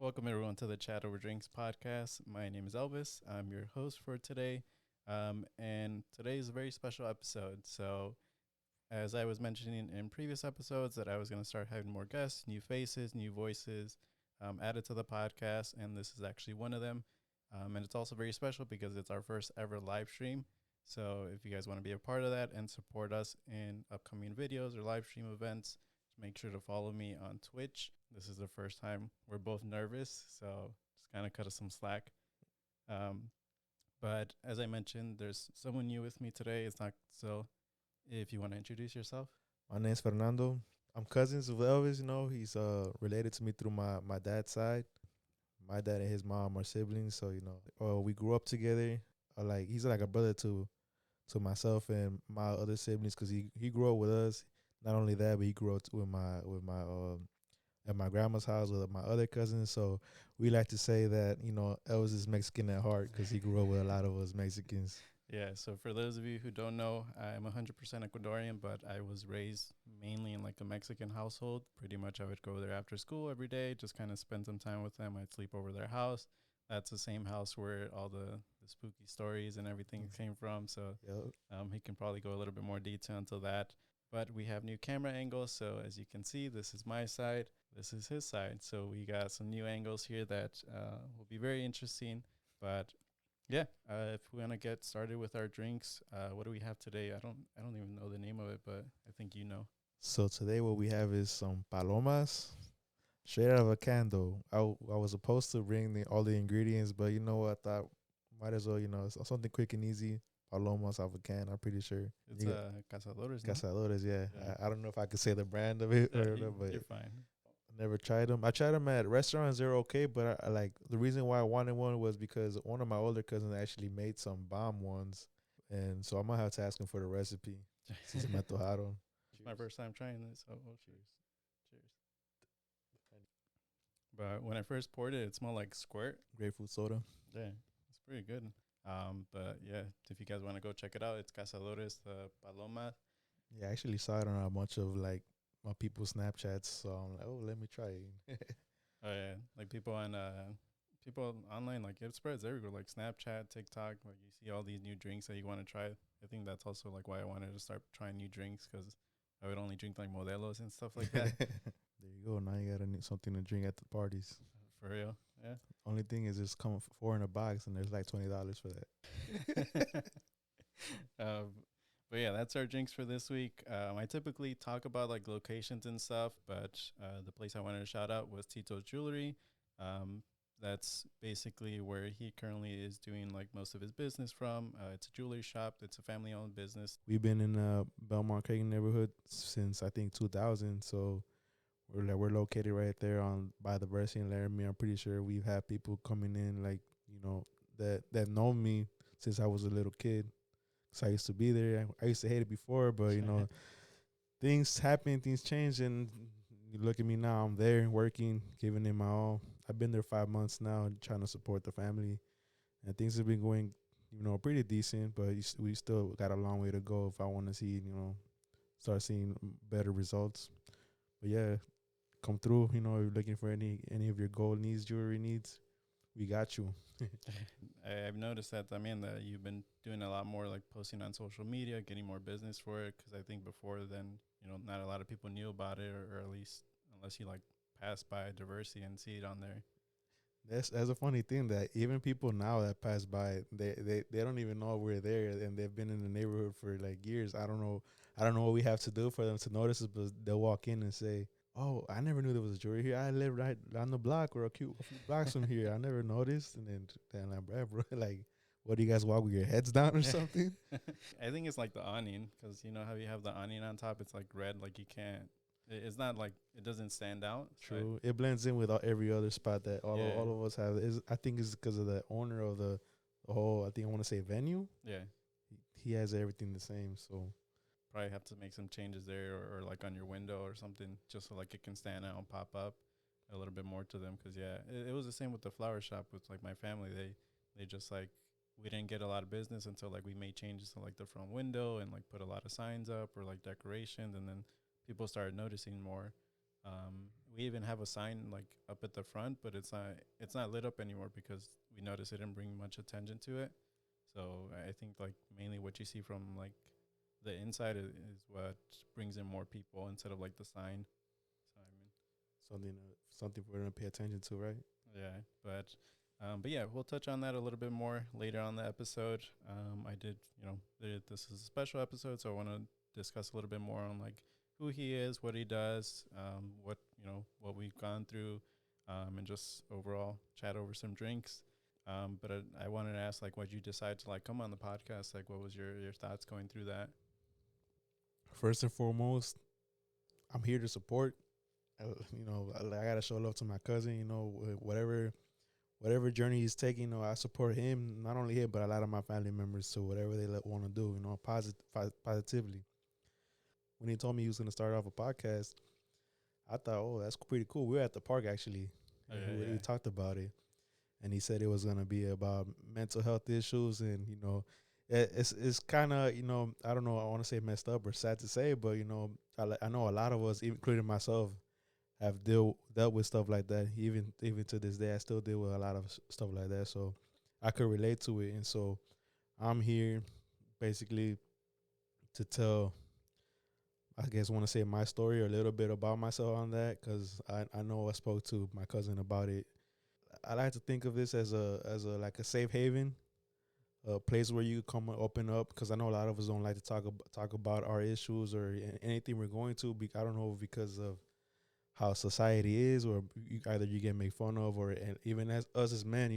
Welcome everyone to the Chat Over Drinks podcast. My name is Elvis. I'm your host for today. And today is a very special episode. So as I was mentioning in previous episodes that I was going to start having more guests, new faces, new voices added to the podcast. And this is actually one of them. And it's also very special because it's our first ever live stream. So if you guys want to be a part of that and support us in upcoming videos or live stream events, make sure to follow me on Twitch. This is the first time. We're both nervous, so just kind of cut us some slack. But as I mentioned, there's someone new with me today. It's not so. If you want to introduce yourself. My name's Fernando. I'm cousins with Elvis. He's related to me through my dad's side. My dad and his mom are siblings, so we grew up together. He's like a brother to myself and my other siblings because he grew up with us. Not only that, but he grew up with my at my grandma's house with my other cousins. So we like to say that Elvis is Mexican at heart because he grew up with a lot of us Mexicans. Yeah, so for those of you who don't know, I'm 100% Ecuadorian, but I was raised mainly in like a Mexican household. Pretty much I would go there after school every day, just kind of spend some time with them. I'd sleep over their house. That's the same house where all the spooky stories and everything came from. So he can probably go a little bit more detail into that. But we have new camera angles. So as you can see, this is my side. This is his side. So we got some new angles here that will be very interesting. But yeah, if we want to get started with our drinks, what do we have today? I don't even know the name of it, but I think you know. So today what we have is some palomas, straight out of a can. I was supposed to bring all the ingredients, but you know what? I thought might as well, something quick and easy. Palomas out of a can, I'm pretty sure. It's Cazadores, no? Cazadores, yeah. I don't know if I could say the brand of it, but you're fine. I never tried them. I tried them at restaurants. They're okay, but I like the reason why I wanted one was because one of my older cousins actually made some bomb ones, and so I might have to ask him for the recipe since me antojaron. It's my first time trying this. Oh, cheers. Cheers. But when I first poured it, it smelled like squirt. Grapefruit soda. Yeah, it's pretty good. But yeah, if you guys want to go check it out, it's Cazadores, the Paloma. Yeah, I actually saw it on a bunch of like my people's Snapchats, so I'm like, oh, let me try it. Oh yeah, like people online, like it spreads everywhere, like Snapchat, TikTok. Like you see all these new drinks that you want to try. I think that's also like why I wanted to start trying new drinks because I would only drink like Modelos and stuff like that. There you go. Now you gotta need something to drink at the parties. For real, yeah. Only thing is, it's coming 4 in a box, and there's like $20 for that. But yeah, that's our drinks for this week. I typically talk about like locations and stuff, but the place I wanted to shout out was Tito's Jewelry. That's basically where he currently is doing like most of his business from. It's a jewelry shop. It's a family-owned business. We've been in Belmont Craig neighborhood since I think 2000, so we're located right there by the Bercy and Laramie. I'm pretty sure we've had people coming in that know me since I was a little kid. So I used to be there. I used to hate it before, but things happen, things change, and you look at me now. I'm there working, giving it my all. I've been there 5 months now, trying to support the family, and things have been going, pretty decent. But we still got a long way to go if I want to see, start seeing better results. But yeah, come through. If you're looking for any of your gold needs, jewelry needs, we got you. I've noticed that, that you've been doing a lot more like posting on social media, getting more business for it. Because I think before then, not a lot of people knew about it, or at least unless you like pass by Diversity and see it on there. That's a funny thing that even people now that pass by, they don't even know we're there, and they've been in the neighborhood for like years. I don't know what we have to do for them to notice it, but they'll walk in and say, "Oh, I never knew there was a jewelry here. I live right down the block or a few blocks from here. I never noticed." And then like, bro, like, what do you guys walk with your heads down or something? I think it's like the awning, because you know how you have the awning on top. It's like red, like you can't. It's not like it doesn't stand out. True, it blends in with every other spot that all of us have. I think it's because of the owner of the whole. I think I want to say venue. Yeah, he has everything the same. So probably have to make some changes there, or like on your window or something, just so like it can stand out and pop up a little bit more to them. Because it was the same with the flower shop with like my family. They just like, we didn't get a lot of business until like we made changes to like the front window and like put a lot of signs up or like decorations, and then people started noticing more. we even have a sign like up at the front, but it's not lit up anymore because we noticed it didn't bring much attention to it. So I think like mainly what you see from like the inside is what brings in more people instead of like the sign. So I mean, Something for them to pay attention to, right? yeah, but yeah, we'll touch on that a little bit more later on the episode. I did, this is a special episode, so I want to discuss a little bit more on like who he is, what he does, what we've gone through, and just overall chat over some drinks. But I wanted to ask, like, why'd you decide to like come on the podcast? Like, what was your thoughts going through that? First and foremost, I'm here to support. I gotta show love to my cousin. Whatever journey he's taking, I support him. Not only him, but a lot of my family members. So whatever they want to do, positively. When he told me he was gonna start off a podcast, I thought, oh, that's pretty cool. We were at the park actually, Oh, and yeah, we talked about it, and he said it was gonna be about mental health issues, and it's kind of I don't know, I want to say messed up or sad to say, but I know a lot of us, including myself, have dealt with stuff like that. Even to this day, I still deal with a lot of stuff like that. So I could relate to it, and so I'm here basically to tell. I guess want to say my story or a little bit about myself on that because I know I spoke to my cousin about it. I like to think of this as a like a safe haven, a place where you come and open up because I know a lot of us don't like to talk about our issues or anything we're going to. I don't know because of how society is, or either you get made fun of, or and even as us as men,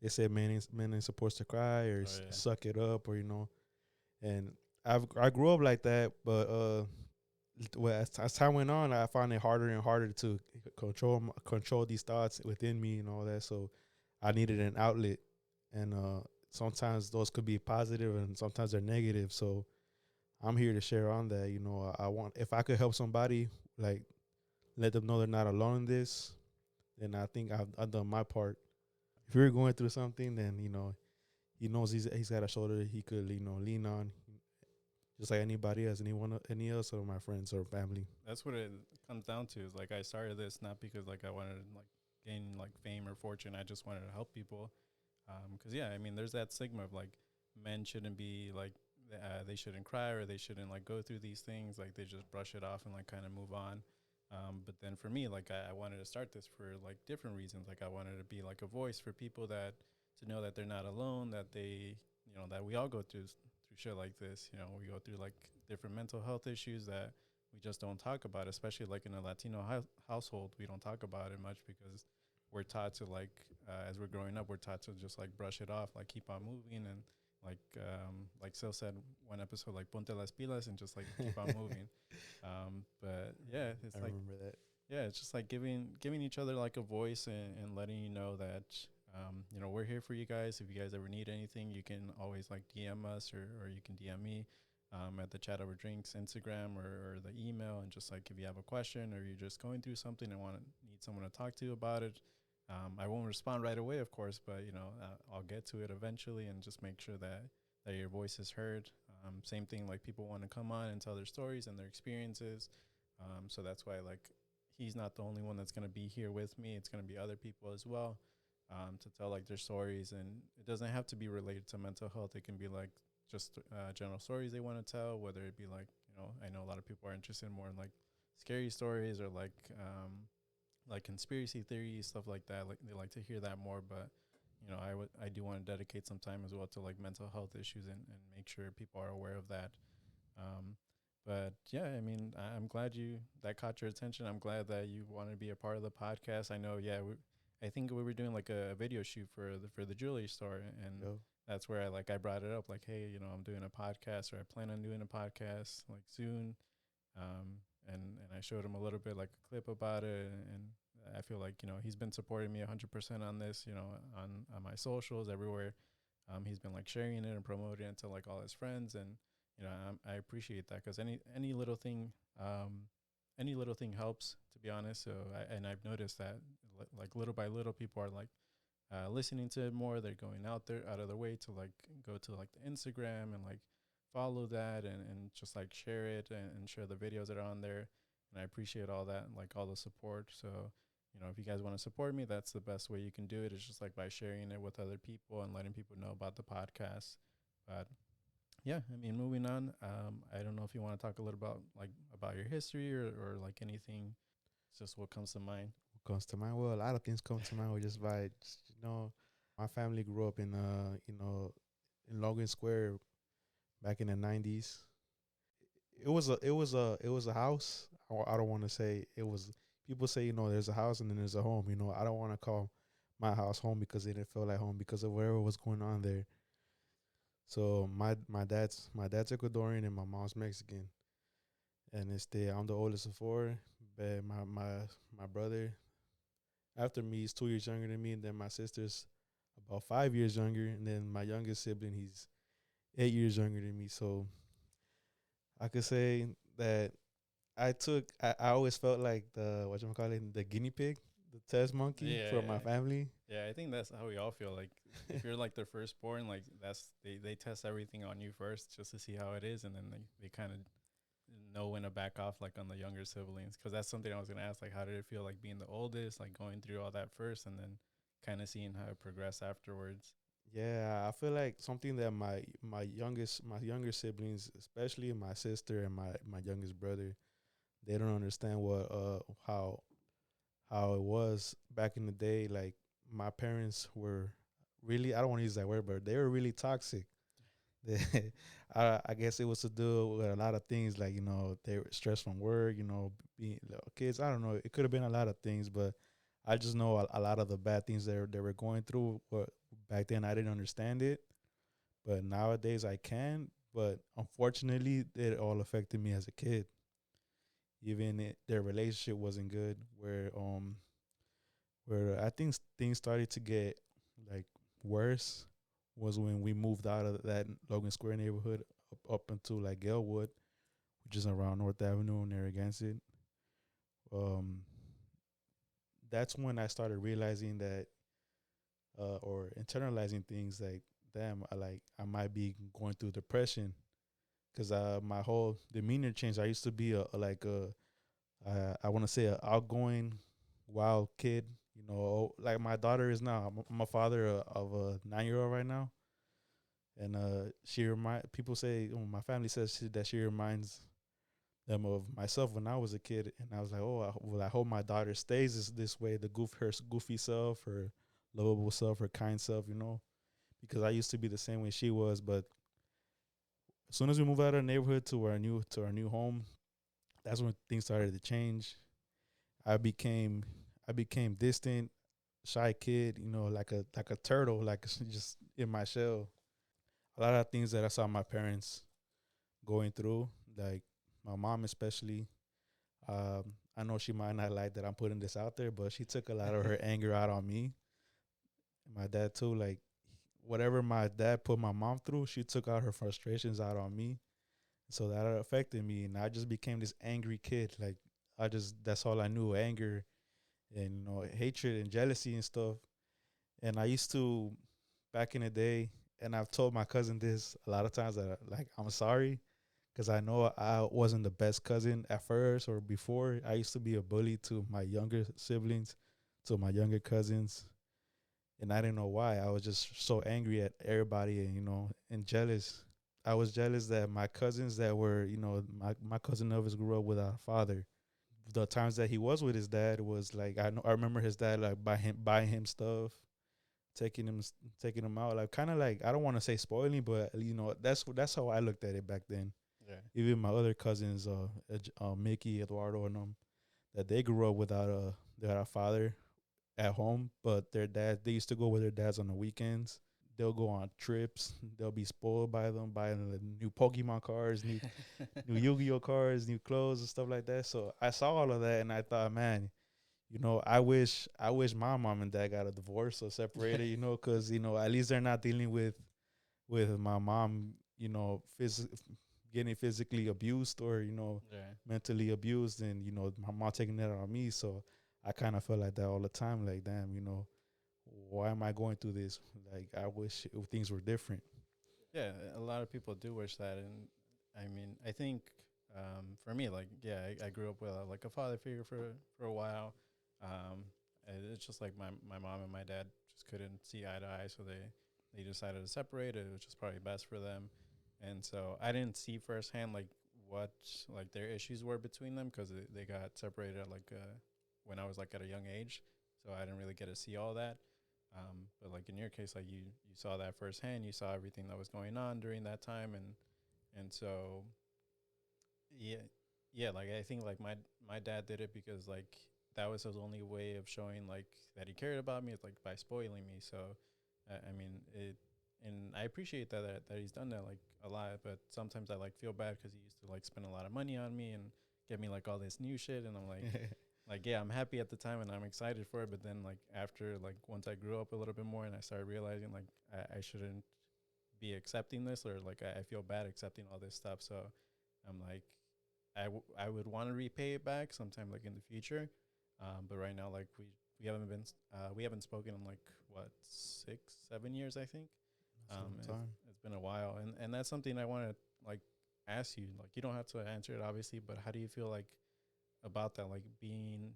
they say men ain't supposed to cry or Oh, yeah. suck it up, or and I grew up like that, but as time went on, I found it harder and harder to control these thoughts within me and all that. So I needed an outlet, and sometimes those could be positive, and sometimes they're negative. So I'm here to share on that. I want if I could help somebody, like let them know they're not alone in this, then I think I've done my part. If you're going through something, then he knows he's got a shoulder he could lean on, just like anybody else, any else of my friends or family. That's what it comes down to. Is like I started this not because like I wanted to like gain like fame or fortune. I just wanted to help people. Because yeah, I mean, there's that stigma of like men shouldn't be like they shouldn't cry or they shouldn't like go through these things. Like they just brush it off and like kind of move on. But then for me, like I wanted to start this for like different reasons. Like I wanted to be like a voice for people that to know that they're not alone. That they that we all go through shit like this. We go through like different mental health issues that we just don't talk about, especially like in a Latino household. We don't talk about it much because we're taught to like as we're growing up, we're taught to just like brush it off, like keep on moving and like Sil said one episode, like ponte las pilas and just like keep on moving. But yeah, it's I like remember that. yeah, it's just like giving each other like a voice and letting you know that we're here for you guys. If you guys ever need anything, you can always like DM us or you can DM me at the Chat Over Drinks Instagram or the email, and just like if you have a question or you're just going through something and need someone to talk to about it. I won't respond right away, of course, but I'll get to it eventually and just make sure that your voice is heard. Same thing, like people want to come on and tell their stories and their experiences. So that's why like he's not the only one that's going to be here with me. It's going to be other people as well to tell like their stories, and it doesn't have to be related to mental health. It can be like just general stories they want to tell, whether it be like I know a lot of people are interested more in like scary stories or like conspiracy theories, stuff like that. Like they like to hear that more, but I do want to dedicate some time as well to like mental health issues and make sure people are aware of that. Um, but yeah, I mean, I'm glad that caught your attention. I'm glad that you want to be a part of the podcast. I know, yeah, I think we were doing like a video shoot for the jewelry store, and Yo. that's where I brought it up, like, hey, I'm doing a podcast, or I plan on doing a podcast like soon. And I showed him a little bit like a clip about it, and I feel like he's been supporting me 100% on this, on my socials everywhere. He's been like sharing it and promoting it to like all his friends, and I appreciate that because any little thing helps, to be honest. So I've noticed that like little by little people are like listening to it more. They're going out of their way to like go to like the Instagram and like follow that and just like share it and share the videos that are on there. and I appreciate all that, like all the support. So, if you guys want to support me, that's the best way you can do it. It's just like by sharing it with other people and letting people know about the podcast. But yeah, I mean, moving on. I don't know if you want to talk a little about your history or like anything. It's just what comes to mind. What comes to mind? Well, a lot of things come to mind. Just by my family grew up in in Logan Square back in the '90s. It was a house. I don't want to say it was. People say there's a house and then there's a home. I don't want to call my house home because it didn't feel like home because of whatever was going on there. So my dad's Ecuadorian and my mom's Mexican, and I'm the oldest of four. But my brother after me is 2 years younger than me, and then my sister's about 5 years younger, and then my youngest sibling he's 8 years younger than me. So I could say that I always felt like the the guinea pig, the test monkey Yeah, for my yeah. family. Yeah, I think that's how we all feel. Like if you're like their firstborn, like they test everything on you first just to see how it is, and then they kind of know when to back off, like on the younger siblings. Because that's something I was gonna ask. Like, how did it feel like being the oldest, like going through all that first, and then kind of seeing how it progressed afterwards? Yeah, I feel like something that my younger siblings, especially my sister and my youngest brother, they don't understand how it was back in the day. Like my parents were really, I don't want to use that word, but they were really toxic. They, I guess it was to do with a lot of things, like they were stressed from work, being little kids. I don't know. It could have been a lot of things, but I just know a lot of the bad things they were going through. But back then, I didn't understand it, but nowadays I can. But unfortunately, it all affected me as a kid. Even their relationship wasn't good. Where I think things started to get like worse was when we moved out of that Logan Square neighborhood up into like Galewood, which is around North Avenue and Narragansett. Um, that's when I started realizing that or internalizing things like, damn, I might be going through depression because my whole demeanor changed. I used to be I want to say a outgoing, wild kid. Like my daughter is now. I'm a father of a 9-year old right now, and she remind people say my family says that she reminds them of myself when I was a kid, and I was like, oh, I hope my daughter stays this way, her goofy self, her lovable self, her kind self, because I used to be the same way she was. But as soon as we moved out of the neighborhood to our new home, that's when things started to change. I became I became distant, shy kid, like a turtle, like just in my shell. A lot of things that I saw my parents going through, like my mom especially. I know she might not like that I'm putting this out there, but she took a lot of her anger out on me. My dad too, like whatever my dad put my mom through, she took out her frustrations out on me. So that affected me, and I just became this angry kid. Like that's all I knew, anger and hatred and jealousy and stuff. And I used to back in the day, and I've told my cousin this a lot of times that like I'm sorry because I know I wasn't the best cousin at first or before. I used to be a bully to my younger siblings, to my younger cousins, and I didn't know why. I was just so angry at everybody and and jealous. I was jealous that my cousins that were my cousin Elvis grew up without a father. The times that he was with his dad was like I remember his dad like buying him stuff, taking him taking him out, like kind of like I don't want to say spoiling, but that's how I looked at it back then. Yeah. Even my other cousins, Mickey, Eduardo, and that they grew up without a father at home, but they used to go with their dads on the weekends. They'll go on trips. They'll be spoiled by them, buying the new Pokemon cards, new Yu-Gi-Oh cards, new clothes and stuff like that. So I saw all of that, and I thought, man, I wish my mom and dad got a divorce or separated, because at least they're not dealing with my mom, getting physically abused or Yeah. mentally abused, and my mom taking that on me. So I kind of feel like that all the time. Like, damn, why am I going through this? Like, I wish things were different. Yeah, a lot of people do wish that, and I mean, I think For me, like, yeah, I grew up with like a father figure for a while. Um, and it's just like my mom and my dad just couldn't see eye to eye, so they decided to separate. It was just probably best for them, and so I didn't see firsthand like what like their issues were between them because they got separated at like when I was like at a young age, so I didn't really get to see all that. But like in your case, like you saw that firsthand. You saw everything that was going on during that time, and so yeah, yeah. Like I think like my dad did it because like that was his only way of showing like that he cared about me. It's like by spoiling me. So I mean it, and I appreciate that he's done that like a lot. But sometimes I like feel bad because he used to like spend a lot of money on me and get me like all this new shit, and I'm like yeah, I'm happy at the time and I'm excited for it. But then like after like once I grew up a little bit more and I started realizing like I shouldn't be accepting this or like I feel bad accepting all this stuff. So I'm like I would want to repay it back sometime like in the future. But right now, like we haven't spoken in like what 6 7 years I think. That's a long time. It's been a while, and that's something I want to like ask you. Like you don't have to answer it obviously, but how do you feel like about that? Like being,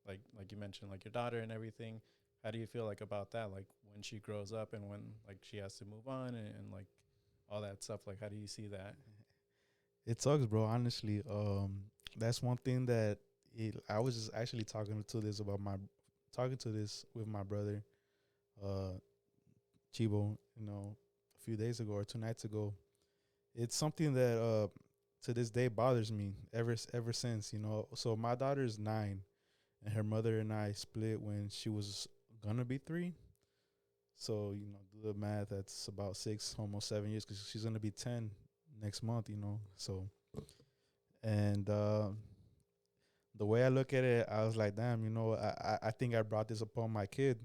like you mentioned, like your daughter and everything. How do you feel like about that? Like when she grows up and when like she has to move on and like all that stuff. Like how do you see that? It sucks, bro. Honestly, that's one thing that I was just actually talking to this with my brother, uh, Chibo. A few days ago or 2 nights ago. It's something that to this day bothers me ever since. So my daughter's 9, and her mother and I split when she was gonna be 3. So do the math. That's about 6, almost 7 years, because she's gonna be 10 next month. So and the way I look at it, I was like, damn, I think I brought this upon my kid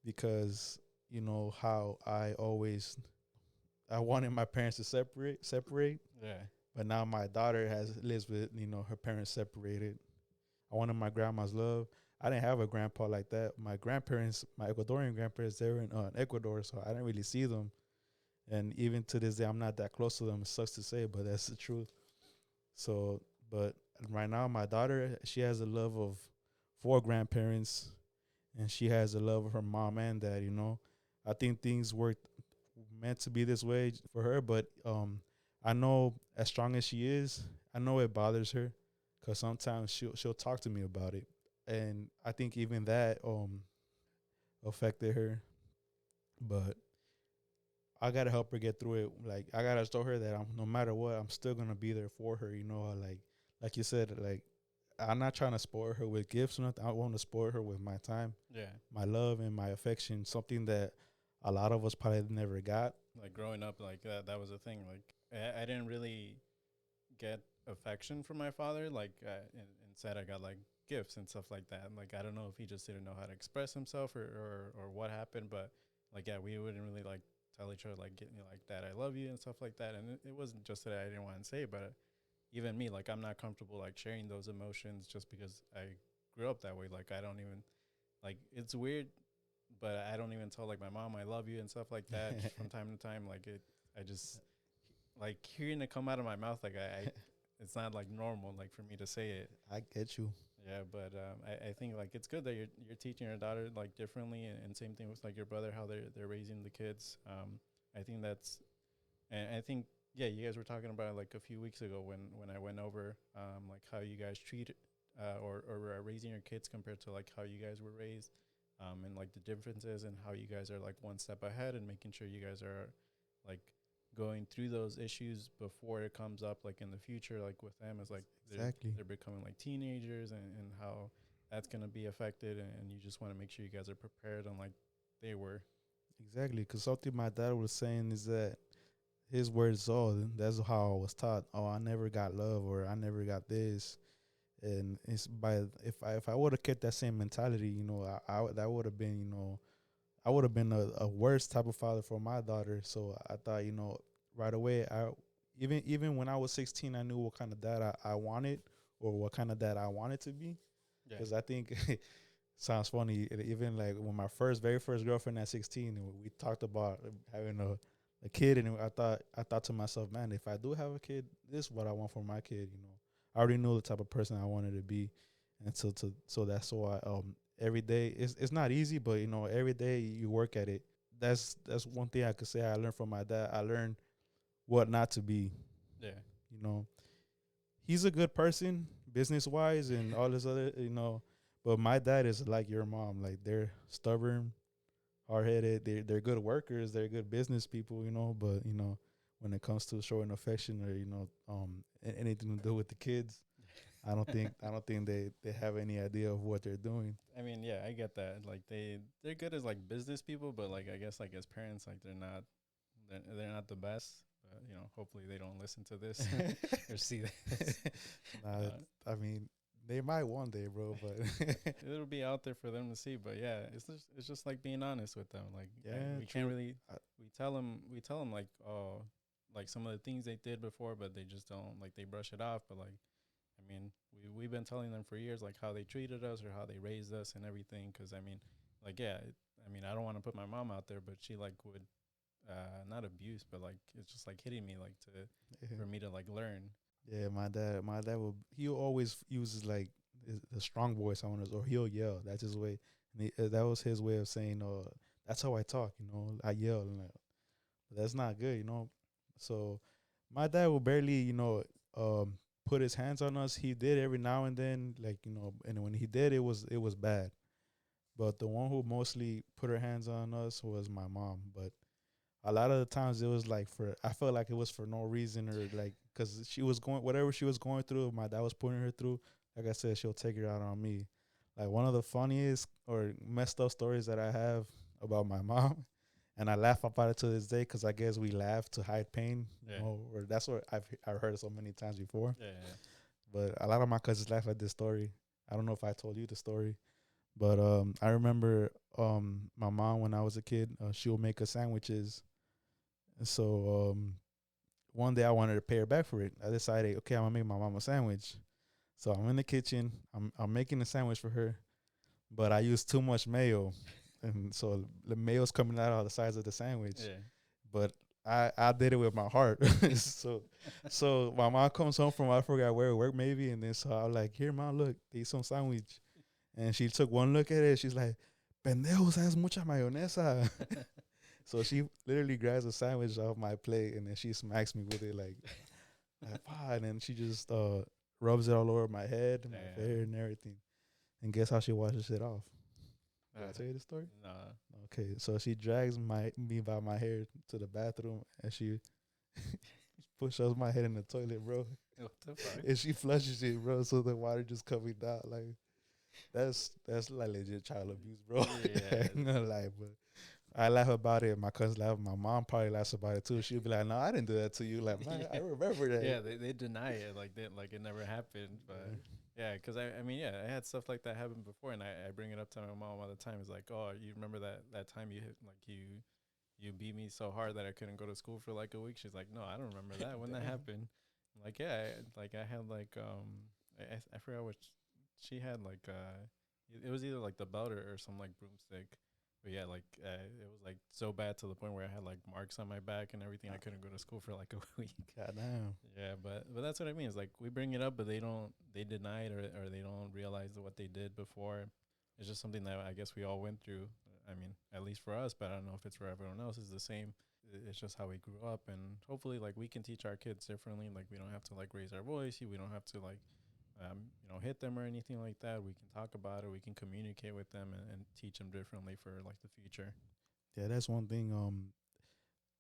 because how I wanted my parents to separate, Yeah. but now my daughter lives with her parents separated. I wanted my grandma's love. I didn't have a grandpa like that. My grandparents, my Ecuadorian grandparents, they were in Ecuador, so I didn't really see them. And even to this day, I'm not that close to them. It sucks to say, but that's the truth. So, but right now, my daughter, she has the love of 4 grandparents, and she has the love of her mom and dad. I think things worked meant to be this way for her, but I know as strong as she is, I know it bothers her because sometimes she'll talk to me about it, and I think even that affected her. But I gotta help her get through it. Like I gotta show her that no matter what, I'm still gonna be there for her. Like you said, like I'm not trying to spoil her with gifts or nothing. I want to spoil her with my time, Yeah. my love, and my affection. Something that a lot of us probably never got. Like growing up, like that was a thing. Like I didn't really get affection from my father. Like instead, I got like gifts and stuff like that. Like I don't know if he just didn't know how to express himself or what happened, but like yeah, we wouldn't really like tell each other like get me like that. I love you and stuff like that. And it wasn't just that I didn't want to say, but even me, like I'm not comfortable like sharing those emotions just because I grew up that way. Like I don't even like it's weird, but I don't even tell like my mom I love you and stuff like that from time to time. Like I just like hearing it come out of my mouth. Like I it's not like normal like for me to say it. I get you. Yeah, but I think like it's good that you're teaching your daughter like differently, and same thing with like your brother how they're raising the kids. I think that's and I think yeah, you guys were talking about it like a few weeks ago when I went over like how you guys treat or raising your kids compared to like how you guys were raised, and like the differences and how you guys are like one step ahead and making sure you guys are like going through those issues before it comes up like in the future like with them is like Exactly. they're becoming like teenagers and how that's going to be affected, and you just want to make sure you guys are prepared and like they were. Exactly. Because something my dad was saying is that his words all that's how I was taught. Oh, I never got love, or I never got this. And it's by if I would have kept that same mentality, I that would have been, I would have been a worse type of father for my daughter. So I thought, right away, even when I was 16, I knew what kind of dad I wanted, or what kind of dad I wanted to be. Yeah. Because I think sounds funny. Even like when my very first girlfriend at 16, we talked about having a kid, and I thought to myself, man, if I do have a kid, this is what I want for my kid. I already know the type of person I wanted to be, and so that's why every day it's not easy, but every day you work at it. That's one thing I could say I learned from my dad. I learned what not to be. Yeah. You know, he's a good person business wise and all this other. But my dad is like your mom. Like they're stubborn, hard headed. They're good workers. They're good business people. But when it comes to showing affection or anything to do with the kids, I don't think they have any idea of what they're doing. I mean, yeah, I get that. Like they're good as like business people, but like I guess like as parents, like they're not the best. But hopefully they don't listen to this or see this. Nah, I mean, they might one day, bro. But It'll be out there for them to see. But yeah, it's just like being honest with them. Like yeah, we true. can't really we tell them like, oh, like some of the things they did before, but they just don't, like, they brush it off. But like, I mean, we've been telling them for years like how they treated us or how they raised us and everything. Because I mean, like, yeah, I mean, I don't want to put my mom out there, but she like would not abuse, but like it's just like hitting me like to for me to like learn. Yeah, my dad he always uses like a strong voice on us, or he'll yell. That's his way. And that was his way of saying, that's how I talk. I yell, and but that's not good. So my dad will barely, put his hands on us. He did every now and then, like and when he did, it was bad. But the one who mostly put her hands on us was my mom. But a lot of the times it was like I felt like it was for no reason, or like because she was going, whatever she was going through, my dad was putting her through. Like I said, she'll take it out on me. Like one of the funniest or messed up stories that I have about my mom, and I laugh about it to this day because I guess we laugh to hide pain. Yeah. Or that's what I've heard it so many times before. Yeah, yeah. But a lot of my cousins laugh at this story. I don't know if I told you the story, but I remember my mom when I was a kid, she would make us sandwiches. And so one day I wanted to pay her back for it. I decided, okay, I'm gonna make my mom a sandwich. So I'm in the kitchen. I'm making a sandwich for her, but I used too much mayo, and so the mayo's coming out of the sides of the sandwich. Yeah. But I did it with my heart. so my mom comes home from, I forgot where work maybe, and then so I was like, here, mom, look, eat some sandwich. And she took one look at it. She's like, pendejos, has mucha mayonesa. So she literally grabs a sandwich off my plate and then she smacks me with it like and then she just rubs it all over my head, my hair, and everything. And guess how she washes it off? Did I tell you the story? Nah. Okay, so she drags me by my hair to the bathroom and she pushes my head in the toilet, bro. What the fuck? And she flushes it, bro, so the water just coming down. Like that's like legit child abuse, bro. Yeah. I'm gonna lie, but I laugh about it. My cousin laugh. My mom probably laughs about it too. She'll be like, "No, I didn't do that to you." Like, man, I remember that. Yeah, they deny it like it never happened. But yeah, because I mean, yeah, I had stuff like that happen before, and I bring it up to my mom all the time. It's like, oh, you remember that time you hit, like you beat me so hard that I couldn't go to school for like a week. She's like, no, I don't remember that. When that happened? I'm like, yeah, I had like I forgot what she had, like it was either like the belt or some like broomstick. But yeah, like it was like so bad to the point where I had like marks on my back and everything. I couldn't go to school for like a week. God damn. Yeah, but that's what I mean. It's like we bring it up, but they deny it, or they don't realize what they did before. It's just something that I guess we all went through. I mean, at least for us, but I don't know if it's for everyone else. It's the same. It's just how we grew up, and hopefully, like, we can teach our kids differently. Like, we don't have to like raise our voice. We don't have to like hit them or anything like that. We can talk about it. We can communicate with them and teach them differently for like the future. Yeah, that's one thing.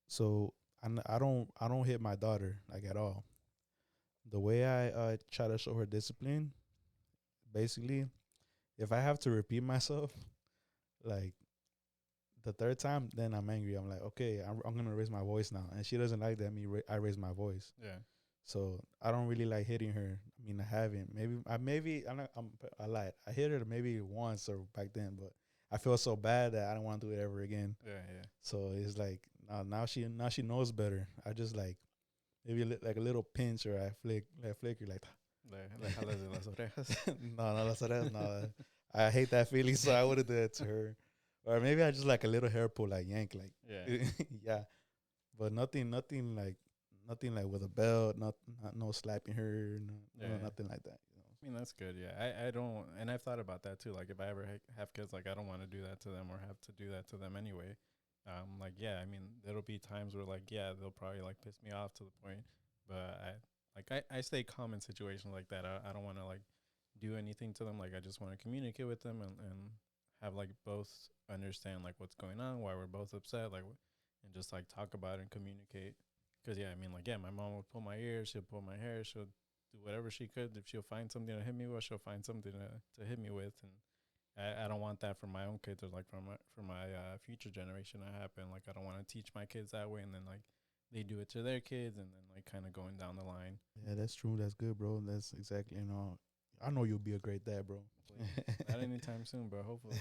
So I don't hit my daughter like at all. The way I try to show her discipline, basically, if I have to repeat myself, like the third time, then I'm angry. I'm like, okay, I'm gonna raise my voice now, and she doesn't like that I raise my voice. Yeah. So I don't really like hitting her. I mean, I haven't. I lied. I hit her maybe once or back then, but I feel so bad that I don't want to do it ever again. Yeah, yeah. So it's like now she knows better. I just like maybe like a little pinch, or I flick her like. Le jalas de las orejas. No, las orejas, no. I hate that feeling, so I wouldn't do that to her. Or maybe I just like a little hair pull, like yank, like Yeah. yeah. but nothing like with a belt, not no slapping her, no, Yeah. nothing like that. You know. I mean, that's good. Yeah. I don't, and I've thought about that too. Like, if I ever have kids, like, I don't want to do that to them or have to do that to them anyway. Like, yeah, I mean, there'll be times where, like, yeah, they'll probably, like, piss me off to the point, but I stay calm in situations like that. I don't want to, like, do anything to them. Like, I just want to communicate with them and have, like, both understand, like, what's going on, why we're both upset, like, and just, like, talk about it and communicate. Cause yeah, I mean, like, yeah, my mom would pull my ears, she'll pull my hair, she'll do whatever she could. If she'll find something to hit me with, she'll find something to hit me with. And I don't want that for my own kids or like for my future generation to happen. Like, I don't want to teach my kids that way, and then like they do it to their kids, and then like kind of going down the line. Yeah, that's true. That's good, bro. That's exactly, you know. I know you'll be a great dad, bro. Not anytime soon, bro. Hopefully.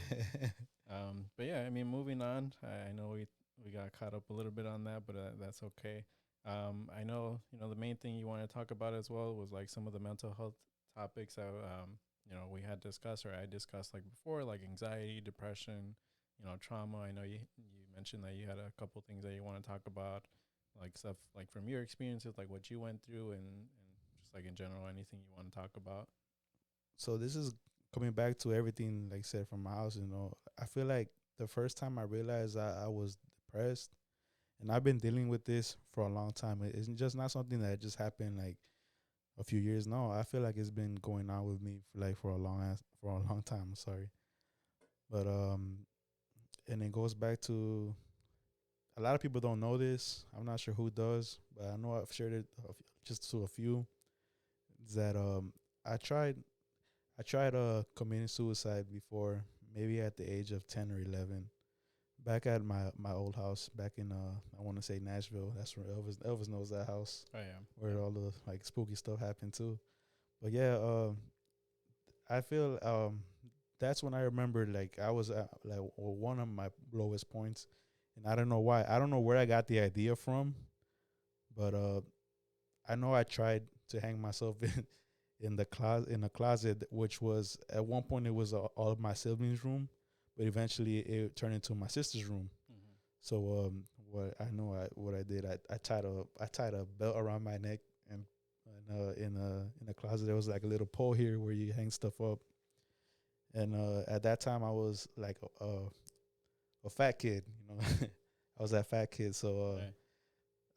But yeah, I mean, moving on. I know we got caught up a little bit on that, but that's okay. I know, the main thing you want to talk about as well was like some of the mental health topics that we had discussed, or I discussed like before, like anxiety, depression, trauma. I know you mentioned that you had a couple things that you want to talk about, like stuff like from your experiences, like what you went through, and just like in general, anything you want to talk about. So this is coming back to everything, like I said, from my house. You know, I feel like the first time I realized I was depressed, and I've been dealing with this for a long time. It's just not something that just happened like a few years. No, I feel like it's been going on with me for for a long time. I'm sorry, but and it goes back to a lot of people don't know this. I'm not sure who does, but I know I've shared it just to a few. Is that I tried committing suicide before, maybe at the age of 10 or 11, back at my old house back in I want to say Nashville. That's where Elvis knows that house Oh yeah, where all the like spooky stuff happened too. But yeah, I feel that's when I remember like I was at like one of my lowest points, and I don't know why. I don't know where I got the idea from, but I know I tried to hang myself in the closet, which was at one point it was all of my siblings' room, but eventually it turned into my sister's room. mm-hmm. So what I did, I tied a belt around my neck, and in a closet there was like a little pole here where you hang stuff up. And at that time I was like a fat kid, you know. I was that fat kid, so Right.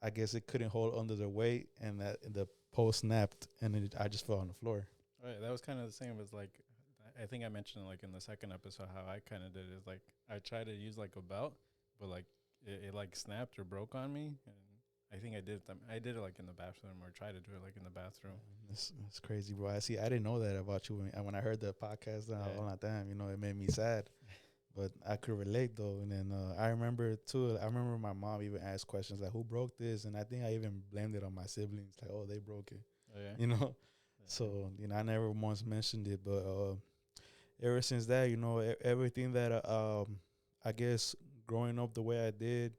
I guess it couldn't hold under the weight, and the pole snapped, and I just fell on the floor. Right, that was kind of the same as like I think I mentioned like in the second episode how I kind of did it. Is like I tried to use like a belt, but like it like snapped or broke on me, and I think I did it like in the bathroom, or tried to do it like in the bathroom. That's crazy, bro. I didn't know that about you when I heard the podcast. I was like, damn, you know, it made me sad, but I could relate though. And then I remember too. I remember my mom even asked questions like, "Who broke this?" And I think I even blamed it on my siblings, like, "Oh, they broke it," Oh yeah. you know. Yeah. So I never once mentioned it, but ever since that, everything that I guess growing up the way I did,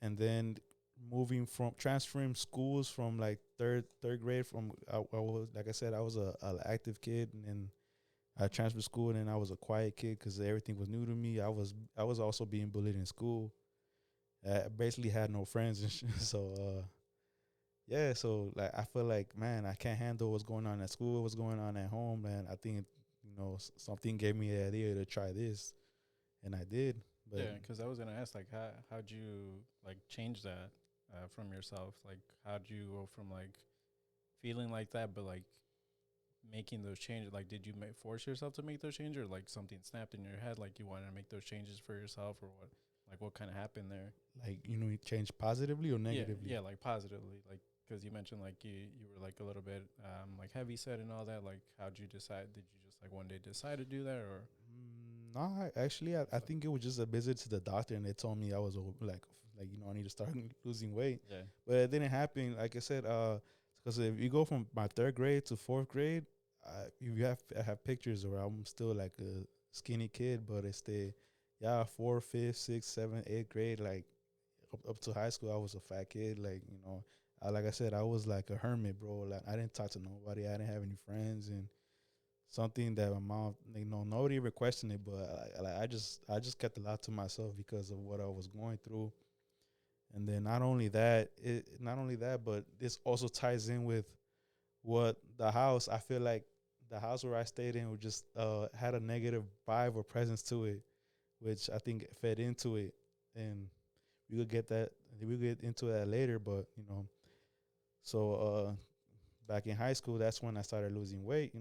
and then moving from transferring schools from like third grade from I was, like I said, I was a active kid, and then I transferred school, and then I was a quiet kid because everything was new to me. I was also being bullied in school. I basically had no friends and so yeah, so like I feel like, man, I can't handle what's going on at school, what's going on at home, man. I think something gave me the idea to try this, and I did. But Yeah, because I was gonna ask like how'd you like change that from yourself? Like how'd you go from like feeling like that, but like making those changes? Like did you force yourself to make those changes, or like something snapped in your head, like you wanted to make those changes for yourself, or what? Like what kind of happened there? like you change positively or Yeah, negatively. yeah, like positively, like because you mentioned like you were like a little bit like heavy set and all that. Like how'd you decide? Did you just like one day decide to do that, or No, actually, I think it was just a visit to the doctor, and they told me I was like I need to start losing weight, yeah, but it didn't happen. Like I said, because if you go from my third grade to fourth grade, I have pictures where I'm still like a skinny kid, but it's the yeah, fourth, fifth, sixth, seventh, eighth grade, like up to high school, I was a fat kid. Like like I said, I was like a hermit, bro. Like I didn't talk to nobody, I didn't have any friends, and something that my mom, nobody ever questioned it, but I just kept a lot to myself because of what I was going through. And then not only that, but this also ties in with what the house. I feel like the house where I stayed in was just had a negative vibe or presence to it, which I think fed into it. And we could get that. We get into that later, but so back in high school, that's when I started losing weight.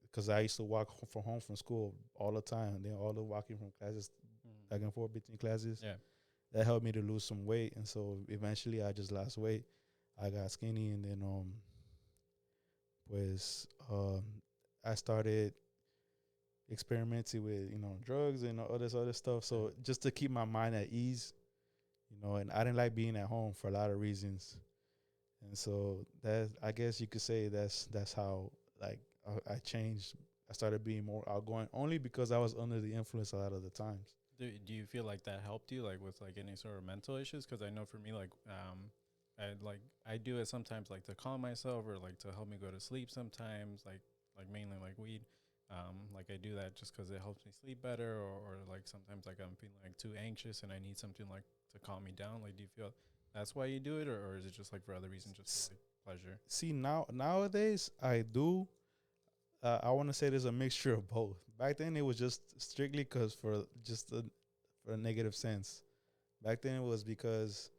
Because I used to walk from home from school all the time, and then all the walking from classes Mm. back and forth between classes. Yeah. That helped me to lose some weight, and so eventually I just lost weight. I got skinny, and then pues I started experimenting with drugs and all this other stuff. So just to keep my mind at ease, and I didn't like being at home for a lot of reasons. And so that, I guess you could say, that's how, like, I changed. I started being more outgoing only because I was under the influence a lot of the times. Do you feel like that helped you, like, with like any sort of mental issues? Because I know for me, like, I do it sometimes, like, to calm myself or like to help me go to sleep sometimes, like mainly like weed. Like I do that just because it helps me sleep better, or like sometimes like I'm feeling like too anxious and I need something like to calm me down. Like, do you feel that's why you do it, or is it just like for other reasons, just for like pleasure? See, nowadays I do. I want to say there's a mixture of both. Back then it was just strictly because for a negative sense. Back then it was because,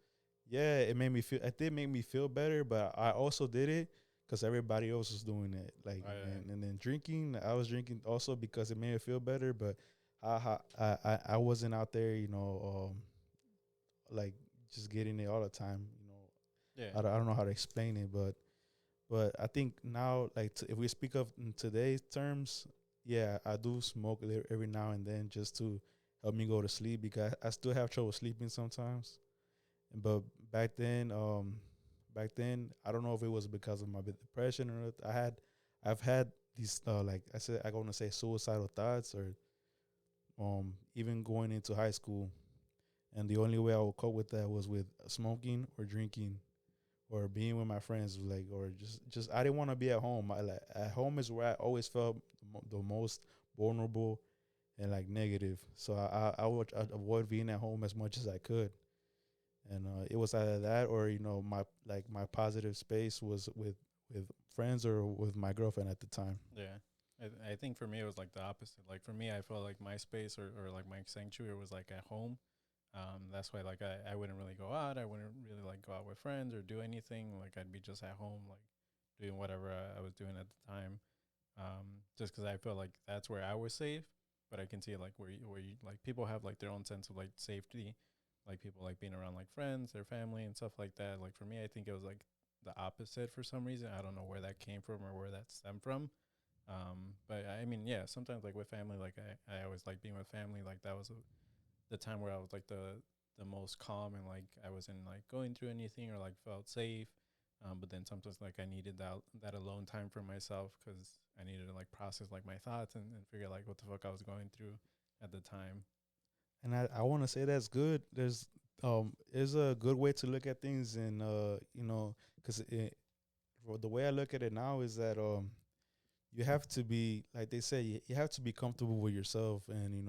yeah, it did make me feel better, but I also did it because everybody else was doing it. Like, Oh, yeah. and then drinking, I was drinking also because it made me feel better, but I wasn't out there, like, just getting it all the time. Yeah. I don't know how to explain it, but I think now, like, if we speak of in today's terms, yeah, I do smoke every now and then just to help me go to sleep because I still have trouble sleeping sometimes. But back then, I don't know if it was because of my depression or not. I've had these, like I said, I want to say suicidal thoughts, or even going into high school, and the only way I would cope with that was with smoking or drinking or being with my friends, like, or just I didn't want to be at home. Like, at home is where I always felt the most vulnerable and like negative. So I'd avoid being at home as much as I could, and it was either that or my positive space was with friends or with my girlfriend at the time. Yeah. I think for me it was like the opposite. Like for me, I felt like my space, or like my sanctuary was like at home. That's why like I wouldn't really go out. I wouldn't really like go out with friends or do anything. Like I'd be just at home, like doing whatever I was doing at the time. Just because I felt like that's where I was safe. But I can see like where you like people have like their own sense of like safety, like people like being around like friends, their family, and stuff like that. Like for me, I think it was like the opposite for some reason. I don't know where that came from or where that stemmed from. But I mean, yeah, sometimes like with family, like I always like being with family. Like that was the time where I was like the most calm, and like I wasn't like going through anything or like felt safe. But then sometimes like I needed that alone time for myself because I needed to like process like my thoughts and figure like what the fuck I was going through at the time. And I want to say that's good. There's a good way to look at things, and because the way I look at it now is that you have to be, like they say, you have to be comfortable with yourself, and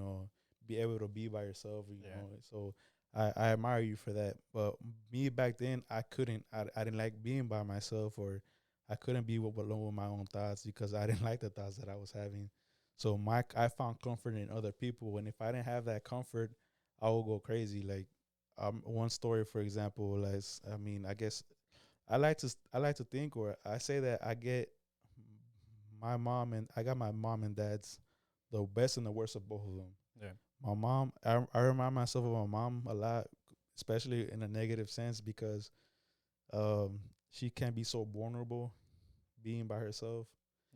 be able to be by yourself. Yeah. So I admire you for that. But me back then, I couldn't. I didn't like being by myself, or I couldn't be alone with my own thoughts because I didn't like the thoughts that I was having. So I found comfort in other people, and if I didn't have that comfort, I would go crazy. Like, one story, for example, like, I mean, I guess I like to think, or I say that I got my mom and dad's the best and the worst of both of them. Yeah. My mom, I remind myself of my mom a lot, especially in a negative sense, because she can be so vulnerable being by herself,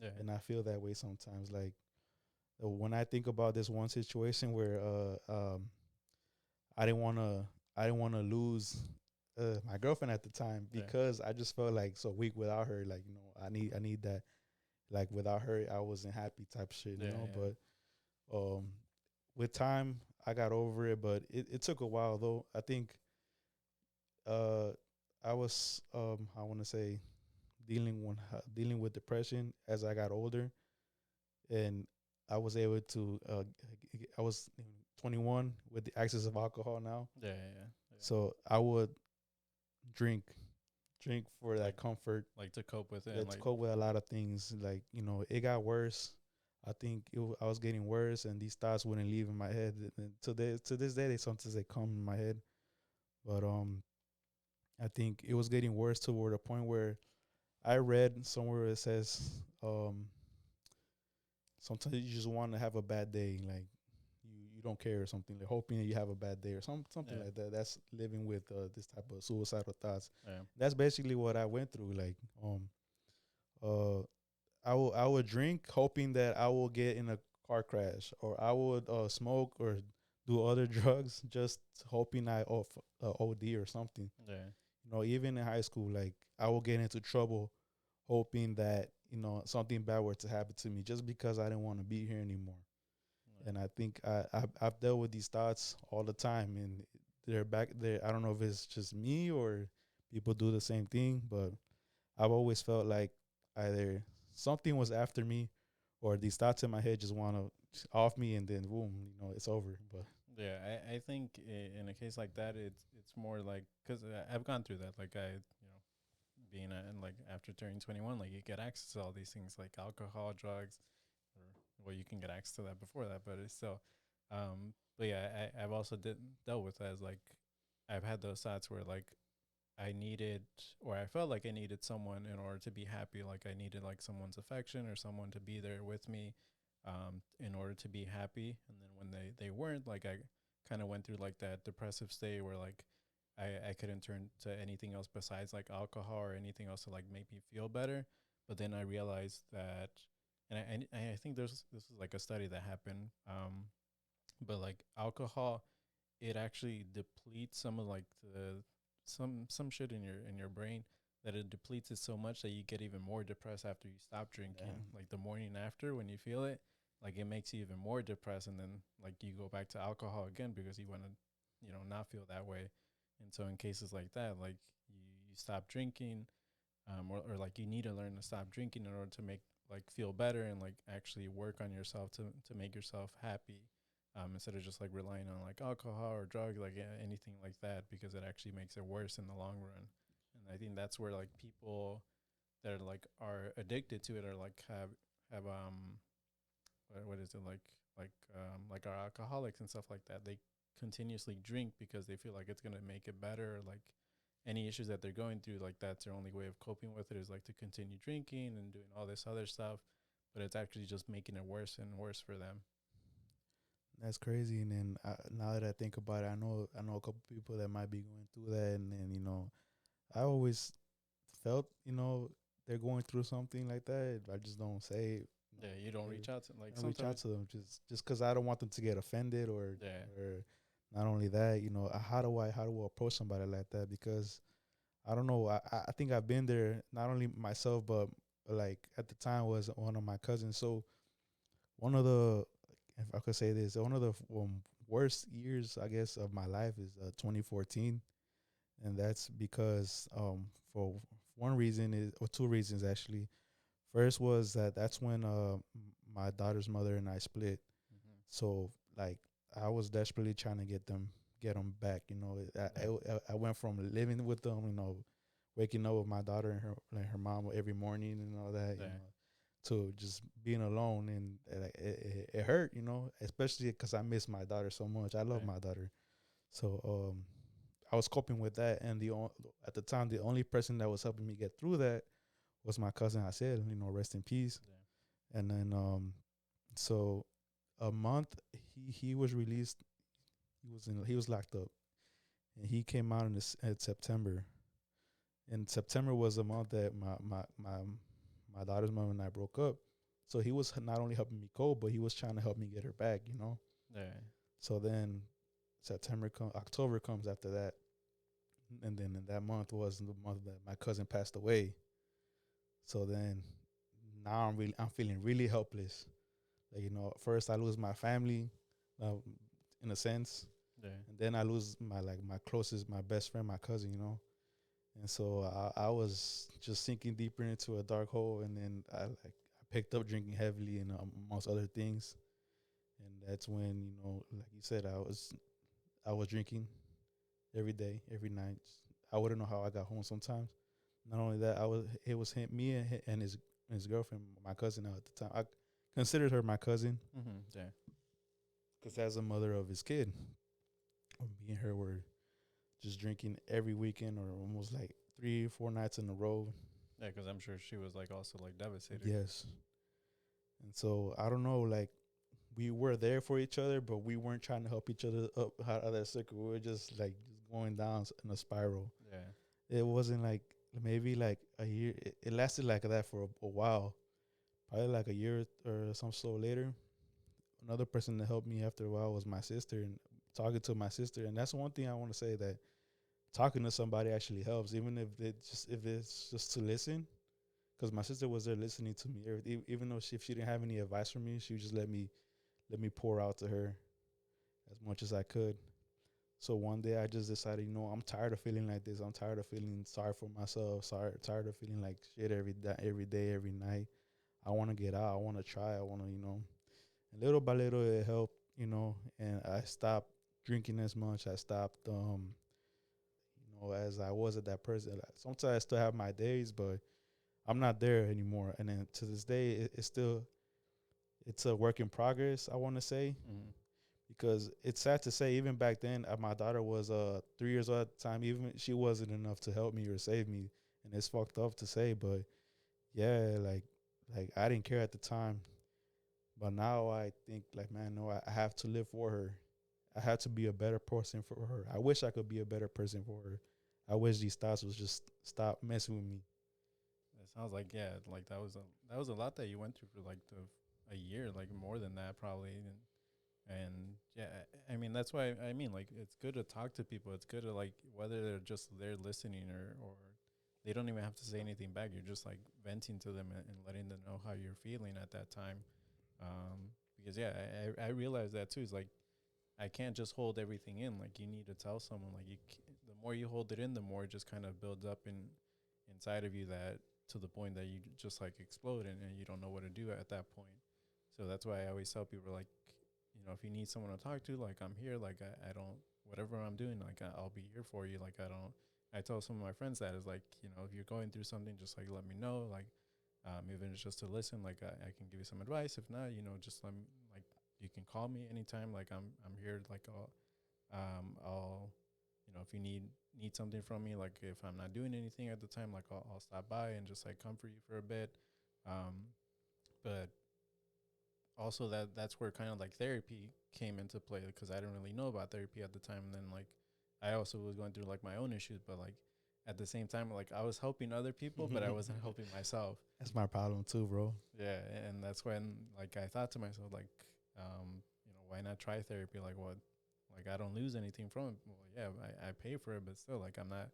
Yeah. and I feel that way sometimes. Like, when I think about this one situation where I didn't want to I didn't want to lose my girlfriend at the time Yeah. because I just felt like so weak without her. Like, I need that. Like, without her, I wasn't happy type shit. Yeah. Yeah. But with time, I got over it. But it took a while though. I think uh, I was I want to say dealing with depression as I got older, and I was able to. I was 21 with the access of alcohol now, Yeah. Yeah. Yeah. so I would. drink, drink for that Like comfort. like to cope with it and Let's like cope with a lot of things. Like, it got worse. I think I was getting worse, and these thoughts wouldn't leave in my head. And to this day, they come in my head. But I think it was getting worse toward a point where I read somewhere it says sometimes you just want to have a bad day, like you don't care or something, like hoping that you have a bad day or something yeah, like that. That's living with this type of suicidal thoughts. yeah, That's basically what I went through. Like uh I would drink hoping that I will get in a car crash, or I would smoke or do other drugs just hoping I off OD or something. yeah, Even in high school, like I will get into trouble hoping that something bad were to happen to me just because I didn't want to be here anymore. yeah, And I think I've dealt with these thoughts all the time, and they're back there. I don't know if it's just me or people do the same thing, but I've always felt like either something was after me, or these thoughts in my head just want to off me, and then boom, it's over. But yeah. I think in a case like that, it's more like because I've gone through that. Like being and like after turning 21, like you get access to all these things like alcohol, drugs, or well, you can get access to that before that, but it's still. But yeah, I've also dealt with that as like I've had those thoughts where like I needed or I felt like I needed someone in order to be happy. Like I needed like someone's affection or someone to be there with me in order to be happy. And then when they weren't, like I kind of went through like that depressive state where like I couldn't turn to anything else besides like alcohol or anything else to like make me feel better. But then I realized that, and I think this is like a study that happened. But like alcohol, it actually depletes some of like the some shit in your brain that it depletes it so much that you get even more depressed after you stop drinking. yeah, Like the morning after when you feel it, like it makes you even more depressed, and then like you go back to alcohol again because you want to, not feel that way. And so in cases like that, like you stop drinking, or like you need to learn to stop drinking in order to make like feel better and like actually work on yourself to make yourself happy, instead of just like relying on like alcohol or drugs, like anything like that, because it actually makes it worse in the long run. And I think that's where like people that are like are addicted to it or like have what is it like our alcoholics and stuff like that, they continuously drink because they feel like it's gonna make it better, or like any issues that they're going through, like that's their only way of coping with it is like to continue drinking and doing all this other stuff, but it's actually just making it worse and worse for them. that's crazy. And then now that I think about it, I know a couple people that might be going through that, and then I always felt they're going through something like that. I just don't say it. Yeah, you don't Never- reach out to like I reach out sometimes. to them just because I don't want them to get offended, Yeah, or not only that, how do I approach somebody like that? Because I don't know. I think I've been there, not only myself, but like at the time was one of my cousins. So one of the, if I could say this, one of the worst years, I guess, of my life is 2014. And that's because for one reason is, or two reasons actually. First was that's when my daughter's mother and I split. mm-hmm. So like I was desperately trying to get them back. Yeah, I went from living with them, waking up with my daughter and her mom every morning and all that, yeah, to just being alone, and it hurt, especially because I miss my daughter so much. I love right, my daughter, so I was coping with that, and at the time the only person that was helping me get through that was my cousin. I said, rest in peace. yeah, And then so a month he was released. He was locked up, and he came out in September. And September was a month that my daughter's mom and I broke up. So he was not only helping me cope, but he was trying to help me get her back. yeah, So then October comes after that, and then that month was the month that my cousin passed away. So then now I'm feeling really helpless. Like, first I lose my family, uh, in a sense, yeah, and then I lose my closest, my best friend, my cousin. And so I was just sinking deeper into a dark hole, and then I picked up drinking heavily and amongst other things, and that's when like you said, I was drinking every day, every night. I wouldn't know how I got home sometimes. Not only that, it was him, me and his girlfriend, my cousin at the time. I considered her my cousin Yeah. because as a mother of his kid, me and her were just drinking every weekend or almost like 3 or 4 nights in a row. Yeah, because I'm sure she was like also like devastated. Yes. And so I don't know, like we were there for each other, but we weren't trying to help each other up out of that circle. We were just like just going down in a spiral. Yeah. It wasn't like maybe like a year. It lasted like that for a while. Probably like a year or some so later. Another person that helped me after a while was my sister, and talking to my sister. And that's one thing I want to say, that talking to somebody actually helps, even if it's just to listen. Because my sister was there listening to me, even though if she didn't have any advice for me, she would just let me pour out to her as much as I could. So one day I just decided, I'm tired of feeling like this. I'm tired of feeling sorry for myself. Tired of feeling like shit every day, every night. I want to get out. I want to try. I want to, And little by little it helped, and I stopped drinking as much. I stopped, as I was at that person. Like, sometimes I still have my days, but I'm not there anymore. And then to this day, it's a work in progress, I want to say. Because it's sad to say, even back then, my daughter was 3 years old at the time. Even she wasn't enough to help me or save me, and it's fucked up to say, but yeah, like I didn't care at the time, but now I think like, man, no, I have to live for her. I have to be a better person for her. I wish I could be a better person for her. I wish these thoughts was just stop messing with me. It sounds like like that was a lot that you went through for like a year, like more than that probably, and yeah, I mean that's why I mean like it's good to talk to people. It's good to like whether they're just there listening or they don't even have to say anything back. You're just like venting to them and letting them know how you're feeling at that time. Because yeah, I realize that too. It's like I can't just hold everything in. Like you need to tell someone. Like the more you hold it in, the more it just kind of builds up inside of you, that to the point that you just like explode and you don't know what to do at that point. So that's why I always tell people like, if you need someone to talk to, like I'm here. Like I don't, whatever I'm doing, like I'll be here for you. Like I tell some of my friends that is like, if you're going through something, just like let me know. Like even if it's just to listen, like I can give you some advice. If not, just let me, like you can call me anytime. Like I'm here. Like I'll if you need something from me, like if I'm not doing anything at the time, like I'll stop by and just like comfort you for a bit. But also that's where kind of like therapy came into play, because I didn't really know about therapy at the time. And then like I also was going through like my own issues, but like at the same time, like I was helping other people, but I wasn't helping myself. That's my problem too, bro. Yeah, and that's when like I thought to myself like, why not try therapy? Like what? Like I don't lose anything from it. Well, yeah, I pay for it, but still, like I'm not.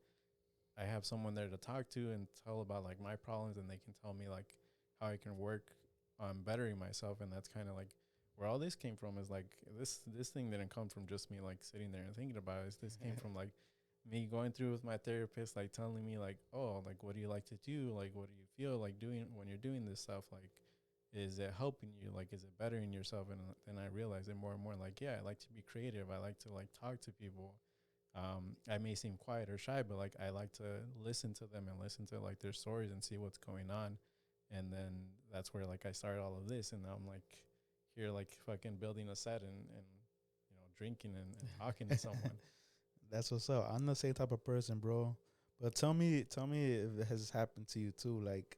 I have someone there to talk to and tell about like my problems, and they can tell me like how I can work on bettering myself. And that's kind of like where all this came from. Is like this thing didn't come from just me like sitting there and thinking about it. This came from like me going through with my therapist, like telling me like, oh, like what do you like to do? Like what do you feel like doing when you're doing this stuff? Like is it helping you? Like is it bettering yourself? And then I realized it more and more. Like yeah, I like to be creative. I like to like talk to people. I may seem quiet or shy, but like I like to listen to them and listen to like their stories and see what's going on. And then that's where like I started all of this, and now I'm like here like fucking building a set and drinking and talking to someone. That's what's up. I'm the same type of person, bro. But tell me if it has happened to you too. Like,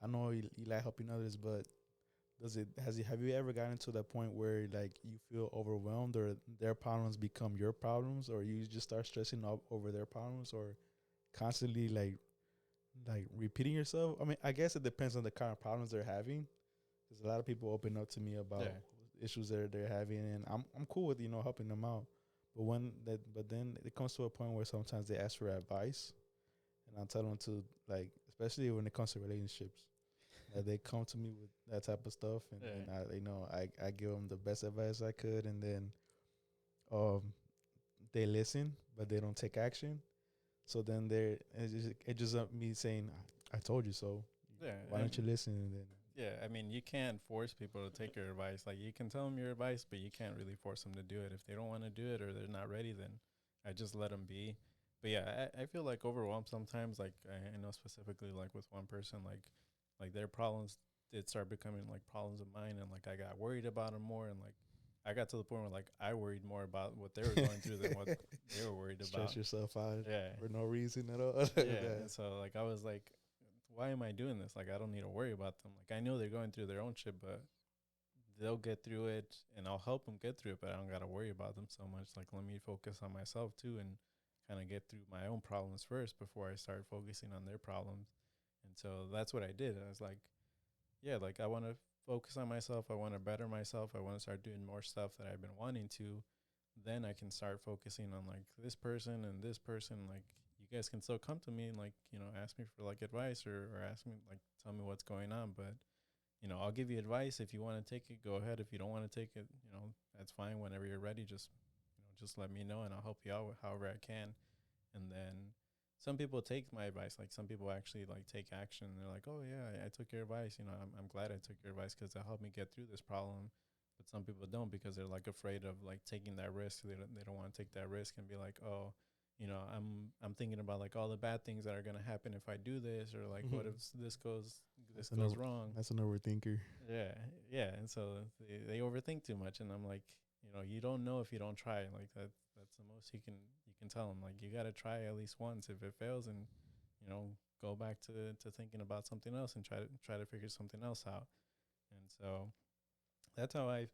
I know you like helping others, but have you ever gotten to that point where like you feel overwhelmed, or their problems become your problems, or you just start stressing up over their problems, or constantly like repeating yourself? I mean, I guess it depends on the kind of problems they're having. Because a lot of people open up to me about issues that they're having, and I'm cool with helping them out. But then it comes to a point where sometimes they ask for advice, and I tell them to, like, especially when it comes to relationships, that they come to me with that type of stuff, and I give them the best advice I could, and then um they listen, but they don't take action. So then it just me saying, I told you so. Yeah. Why don't you listen? And then Yeah, I mean, you can't force people to take your advice. Like, you can tell them your advice, but you can't really force them to do it. If they don't want to do it or they're not ready, then I just let them be. but yeah, I feel like overwhelmed sometimes. Like I know specifically like with one person, like their problems did start becoming like problems of mine, and like I got worried about them more, and like I got to the point where like I worried more about what they were going through than what they were worried Stress about. yourself out Yeah, for no reason at all. yeah. And so like I was like, why am I doing this? Like I don't need to worry about them. Like I know they're going through their own shit, but they'll get through it, and I'll help them get through it. But I don't gotta worry about them so much. Like let me focus on myself too, and kind of get through my own problems first before I start focusing on their problems. And so that's what I did. I was like, yeah, like I want to focus on myself. I want to better myself. I want to start doing more stuff that I've been wanting to. Then I can start focusing on like this person and this person. Like you guys can still come to me and like, ask me for like advice, or ask me like, tell me what's going on. But, I'll give you advice. If you want to take it, go ahead. If you don't want to take it, that's fine. Whenever you're ready, just let me know and I'll help you out however I can. And then some people take my advice. Like some people actually like take action. They're like, oh yeah, I took your advice. I'm glad I took your advice because it helped me get through this problem. But some people don't because they're like afraid of like taking that risk. They don't want to take that risk and be like, oh, I'm thinking about like all the bad things that are gonna happen if I do this, or like what if this goes wrong. That's an overthinker. Yeah, yeah, and so they overthink too much, and I'm like, you don't know if you don't try. Like that's the most you can tell them. Like you got to try at least once. If it fails, and go back to thinking about something else and try to figure something else out. And so that's how I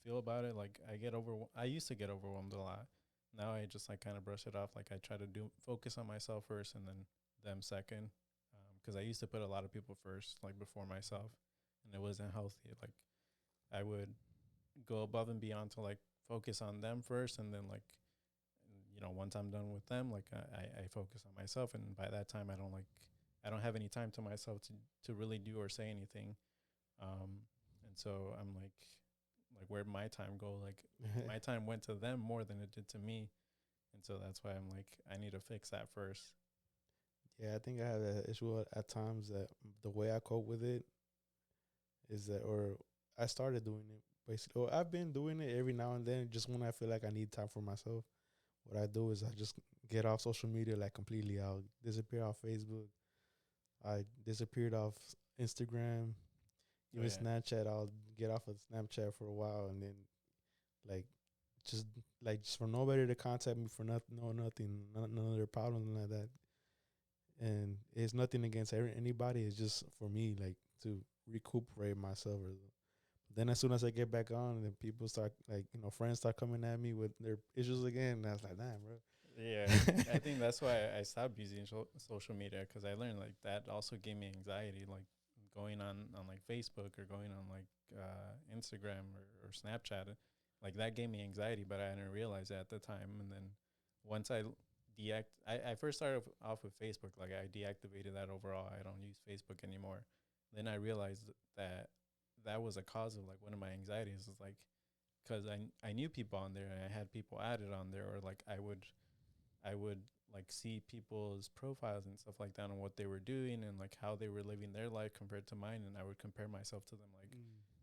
feel about it. Like I used to get overwhelmed a lot. Now I just like kind of brush it off. Like I try to focus on myself first, and then them second. Because I used to put a lot of people first, like before myself, and it wasn't healthy. Like I would go above and beyond to like focus on them first, and then like once I'm done with them, like I focus on myself, and by that time I don't have any time to myself to really do or say anything. And so I'm like where'd my time go? Like my time went to them more than it did to me, and so that's why I'm like I need to fix that first. Yeah, I think I have that issue at times, that the way I cope with it is that, or I started doing it basically, or I've been doing it every now and then, just when I feel like I need time for myself. What I do is I just get off social media like completely. I'll disappear off Facebook. I disappeared off Instagram, even Snapchat. I'll get off of Snapchat for a while, and then like just just for nobody to contact me for nothing, none of their problems like that. And it's nothing against anybody. It's just for me, like to recuperate myself. Then as soon as I get back on, then people start friends start coming at me with their issues again. And I was like, damn, bro. Yeah, I think that's why I stopped using social media, because I learned like that also gave me anxiety, like going on like Facebook or going on like Instagram or Snapchat. Like that gave me anxiety, but I didn't realize it at the time. And then once I first started off with Facebook. Like I deactivated that overall. I don't use Facebook anymore. Then I realized that was a cause of like one of my anxieties. Is like because I knew people on there, and I had people added on there, or like I would like see people's profiles and stuff like that and what they were doing and like how they were living their life compared to mine, and I would compare myself to them like,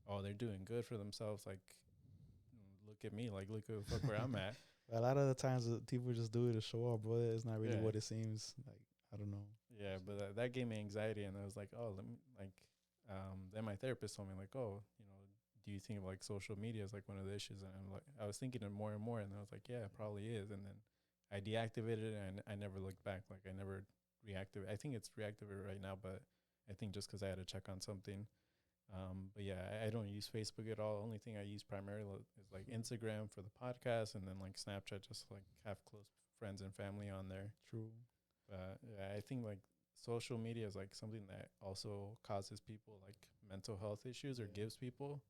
oh, they're doing good for themselves. Like, look at me, like look at fuck where I'm at. A lot of the times people just do it to show off, but it's not really what it seems like. I don't know. Yeah, but that gave me anxiety, and I was like, oh, let me like. Then my therapist told me like, oh, do you think of like social media as like one of the issues? And I'm like, I was thinking it more and more, and I was like, yeah, it probably is. And then I deactivated it, and I never looked back. Like I never reactivated. I think it's reactivated right now, but I think just because I had to check on something. But yeah, I don't use Facebook at all. The only thing I use primarily is like Instagram for the podcast, and then like Snapchat, just like have close friends and family on there. True. But yeah, I think like social media is like something that also causes people like mental health issues, or gives people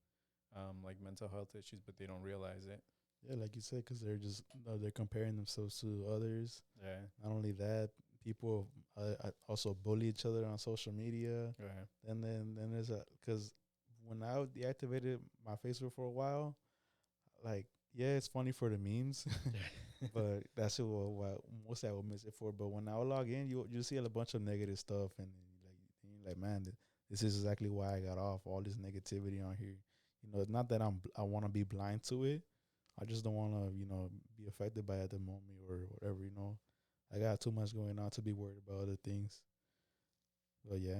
like mental health issues, but they don't realize it. Yeah, like you said, because they're just they're comparing themselves to others. Yeah. Not only that, people also bully each other on social media. Right. And then there's because when I deactivated my Facebook for a while, like it's funny for the memes, but that's what most I would miss it for. But when I would log in, you see a bunch of negative stuff, and you're like, man, this is exactly why I got off all this negativity on here. It's not that I want to be blind to it. I just don't want to be affected by it at the moment or whatever. I got too much going on to be worried about other things. But yeah,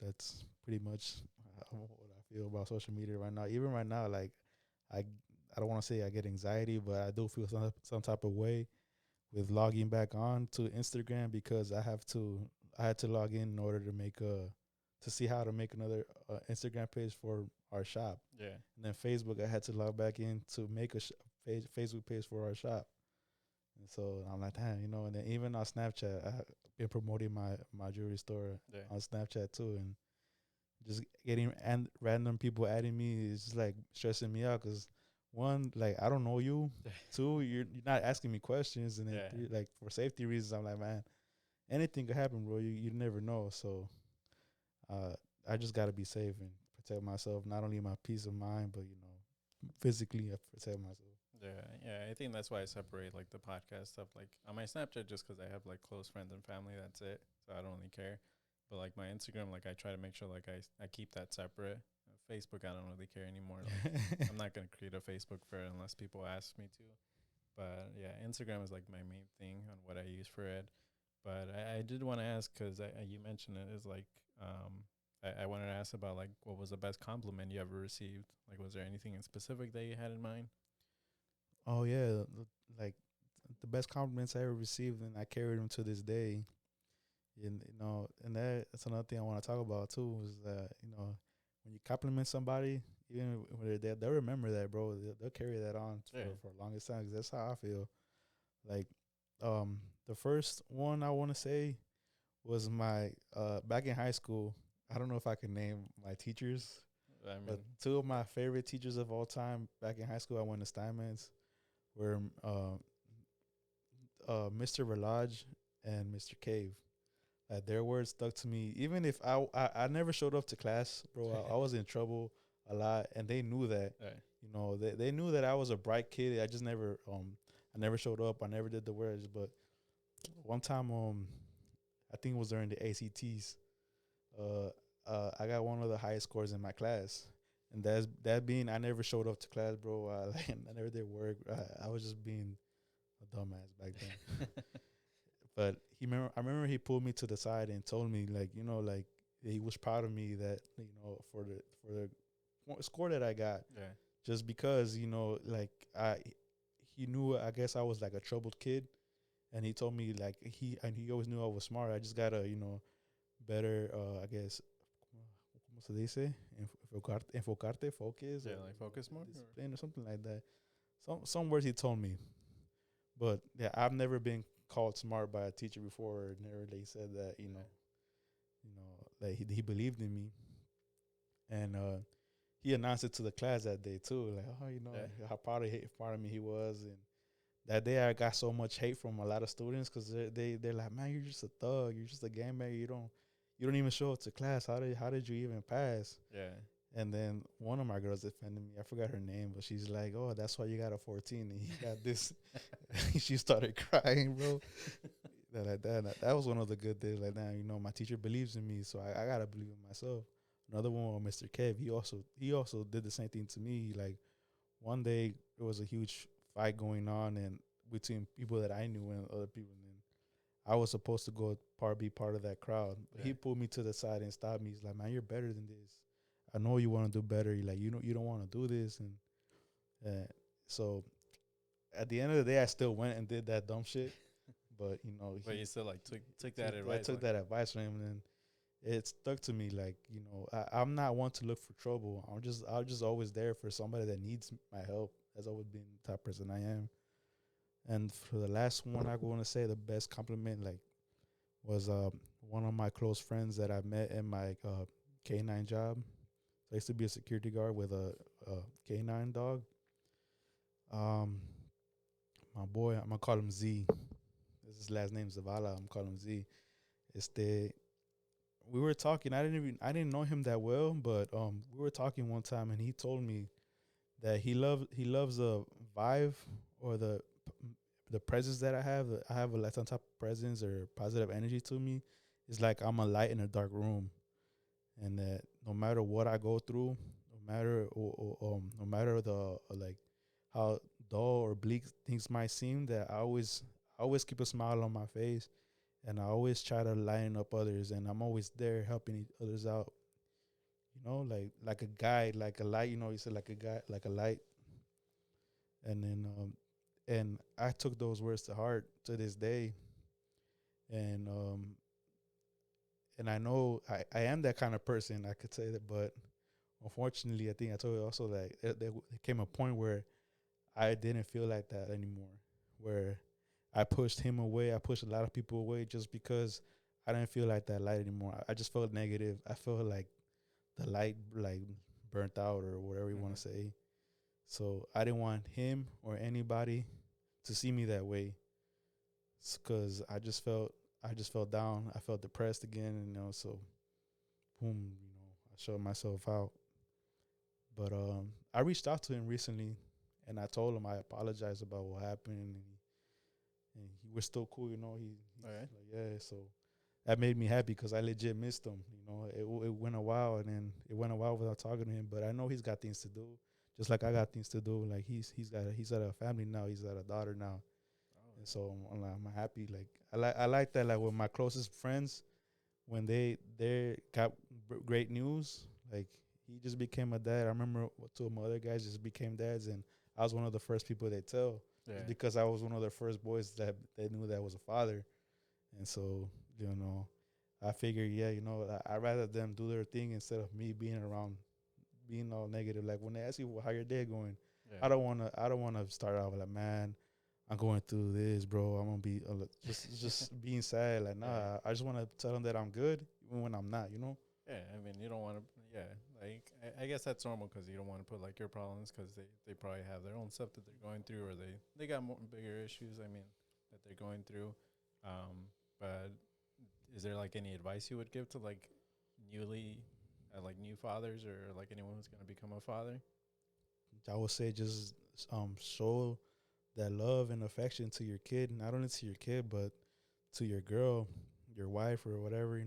that's pretty much what I feel about social media right now. Even right now, like I I don't want to say I get anxiety, but I do feel some type of way with logging back on to Instagram because I had to log in order to make a to see how to make another Instagram page for our shop. Yeah. And then Facebook, I had to log back in to make a Facebook page for our shop. And so I'm like, damn, and then even on Snapchat, I've been promoting my jewelry store Yeah. on Snapchat too, and just getting and random people adding me is just like stressing me out because one, like I don't know you. Two, you're not asking me questions, and then Yeah. three, like for safety reasons, I'm like, man, anything could happen, bro. You never know. So uh, I just gotta be safe and protect myself, not only my peace of mind, but physically I protect myself. Yeah, yeah. I think that's why I separate like the podcast stuff, like on my Snapchat, just because I have like close friends and family. That's it. So I don't really care. But like my Instagram, like I try to make sure like I keep that separate. Facebook, I don't really care anymore. Like I'm not gonna create a Facebook for it unless people ask me to. But yeah, Instagram is like my main thing on what I use for it. But I did want to ask because you mentioned it is like I wanted to ask about like what was the best compliment you ever received? Like was there anything in specific that you had in mind? Oh yeah, like the best compliments I ever received, and I carry them to this day. And and that's another thing I want to talk about too. Is that when you compliment somebody, even when they'll remember that, bro. They'll carry that on for the longest time. 'Cause that's how I feel. Like, the first one I want to say was my back in high school. I don't know if I can name my teachers, I mean, but two of my favorite teachers of all time back in high school, I went to Steinman's, were Mr. Relage and Mr. Cave. Their words stuck to me. Even if I never showed up to class, bro, I was in trouble a lot, and they knew that. right. They knew that I was a bright kid. I just never I never showed up. I never did the words. But one time I think it was during the ACTs. Uh, I got one of the highest scores in my class, and that being I never showed up to class, bro. I never did work. I was just being a dumbass back then. But I remember he pulled me to the side and told me like like he was proud of me that for the score that I got, Yeah. just because like he knew I guess I was like a troubled kid, and he told me like he always knew I was smart. I just gotta better I guess como se dice enfocarte focus Yeah, like focus more. discipline or something like that. Some words he told me, but yeah, I've never been called smart by a teacher before. Never they said that like he believed in me, and he announced it to the class that day too. Like, oh, Yeah. how proud of me he was. And that day I got so much hate from a lot of students because they're like, man, you're just a thug, you're just a gangbanger. You don't even show up to class. How did you even pass? Yeah. And then one of my girls defended me. I forgot her name, but she's like, "Oh, that's why you got a 14 and he got this." She started crying, bro. That was one of the good days. Like, now, my teacher believes in me, so I gotta believe in myself. Another one, Mr. Kev, he also did the same thing to me. Like, one day there was a huge fight going on and between people that I knew and other people, and I was supposed to be part of that crowd. But he pulled me to the side and stopped me. He's like, "Man, you're better than this. I know you want to do better. You're like, you don't want to do this." And so at the end of the day, I still went and did that dumb shit. But But you still like took that I advice. took Like, that advice from him, and it stuck to me. Like, I'm not one to look for trouble. I'm just always there for somebody that needs my help. That's always been the type of person I am. And for the last one, I want to say the best compliment like was one of my close friends that I met in my K9 job. So I used to be a security guard with a K9 dog. Um, my boy, I'm gonna call him Z. His last name is Zavala. I'm calling him Z. Este, we were talking. I didn't know him that well, but we were talking one time, and he told me that he loves the vibe or the presence that I have. I have like some type of presence or positive energy to me. It's like I'm a light in a dark room, and that no matter what I go through, no matter the like how dull or bleak things might seem, that I I always keep a smile on my face, and I always try to lighten up others, and I'm always there helping others out. Like a guide, like a light. You said like a guide, like a light, and then and I took those words to heart to this day, and and I know I am that kind of person. I could say that, but unfortunately, I think I told you also that there came a point where I didn't feel like that anymore. Where I pushed him away. I pushed a lot of people away just because I didn't feel like that light anymore. I just felt negative. I felt like the light like burnt out or whatever you want to say. So I didn't want him or anybody to see me that way, because I just felt down. I felt depressed again, so boom, I showed myself out. But I reached out to him recently, and I told him I apologized about what happened, and he was still cool. He's All right. like, yeah. So that made me happy because I legit missed him. It went a while, and then it went a while without talking to him. But I know he's got things to do, just like I got things to do. Like he's got a family now. He's got a daughter now, Oh, and so I'm happy. Like I like that. Like with my closest friends, when they got great news, like he just became a dad. I remember two of my other guys just became dads, and I was one of the first people they tell. yeah. It's because I was one of the first boys that they knew that I was a father, and so I figured, yeah, I'd rather them do their thing instead of me being around, being all negative. Like when they ask you how your day going, Yeah. I don't wanna start out like, man, I'm going through this, bro. I'm gonna be just being sad. Like, nah, Yeah. I just wanna tell them that I'm good, even when I'm not. Yeah, I mean, you don't want to. Yeah, like I guess that's normal because you don't want to put like your problems because they probably have their own stuff that they're going through, or they got more bigger issues. I mean, that they're going through. But is there like any advice you would give to like newly, like new fathers or like anyone who's gonna become a father? I would say just show that love and affection to your kid, not only to your kid but to your girl, your wife, or whatever,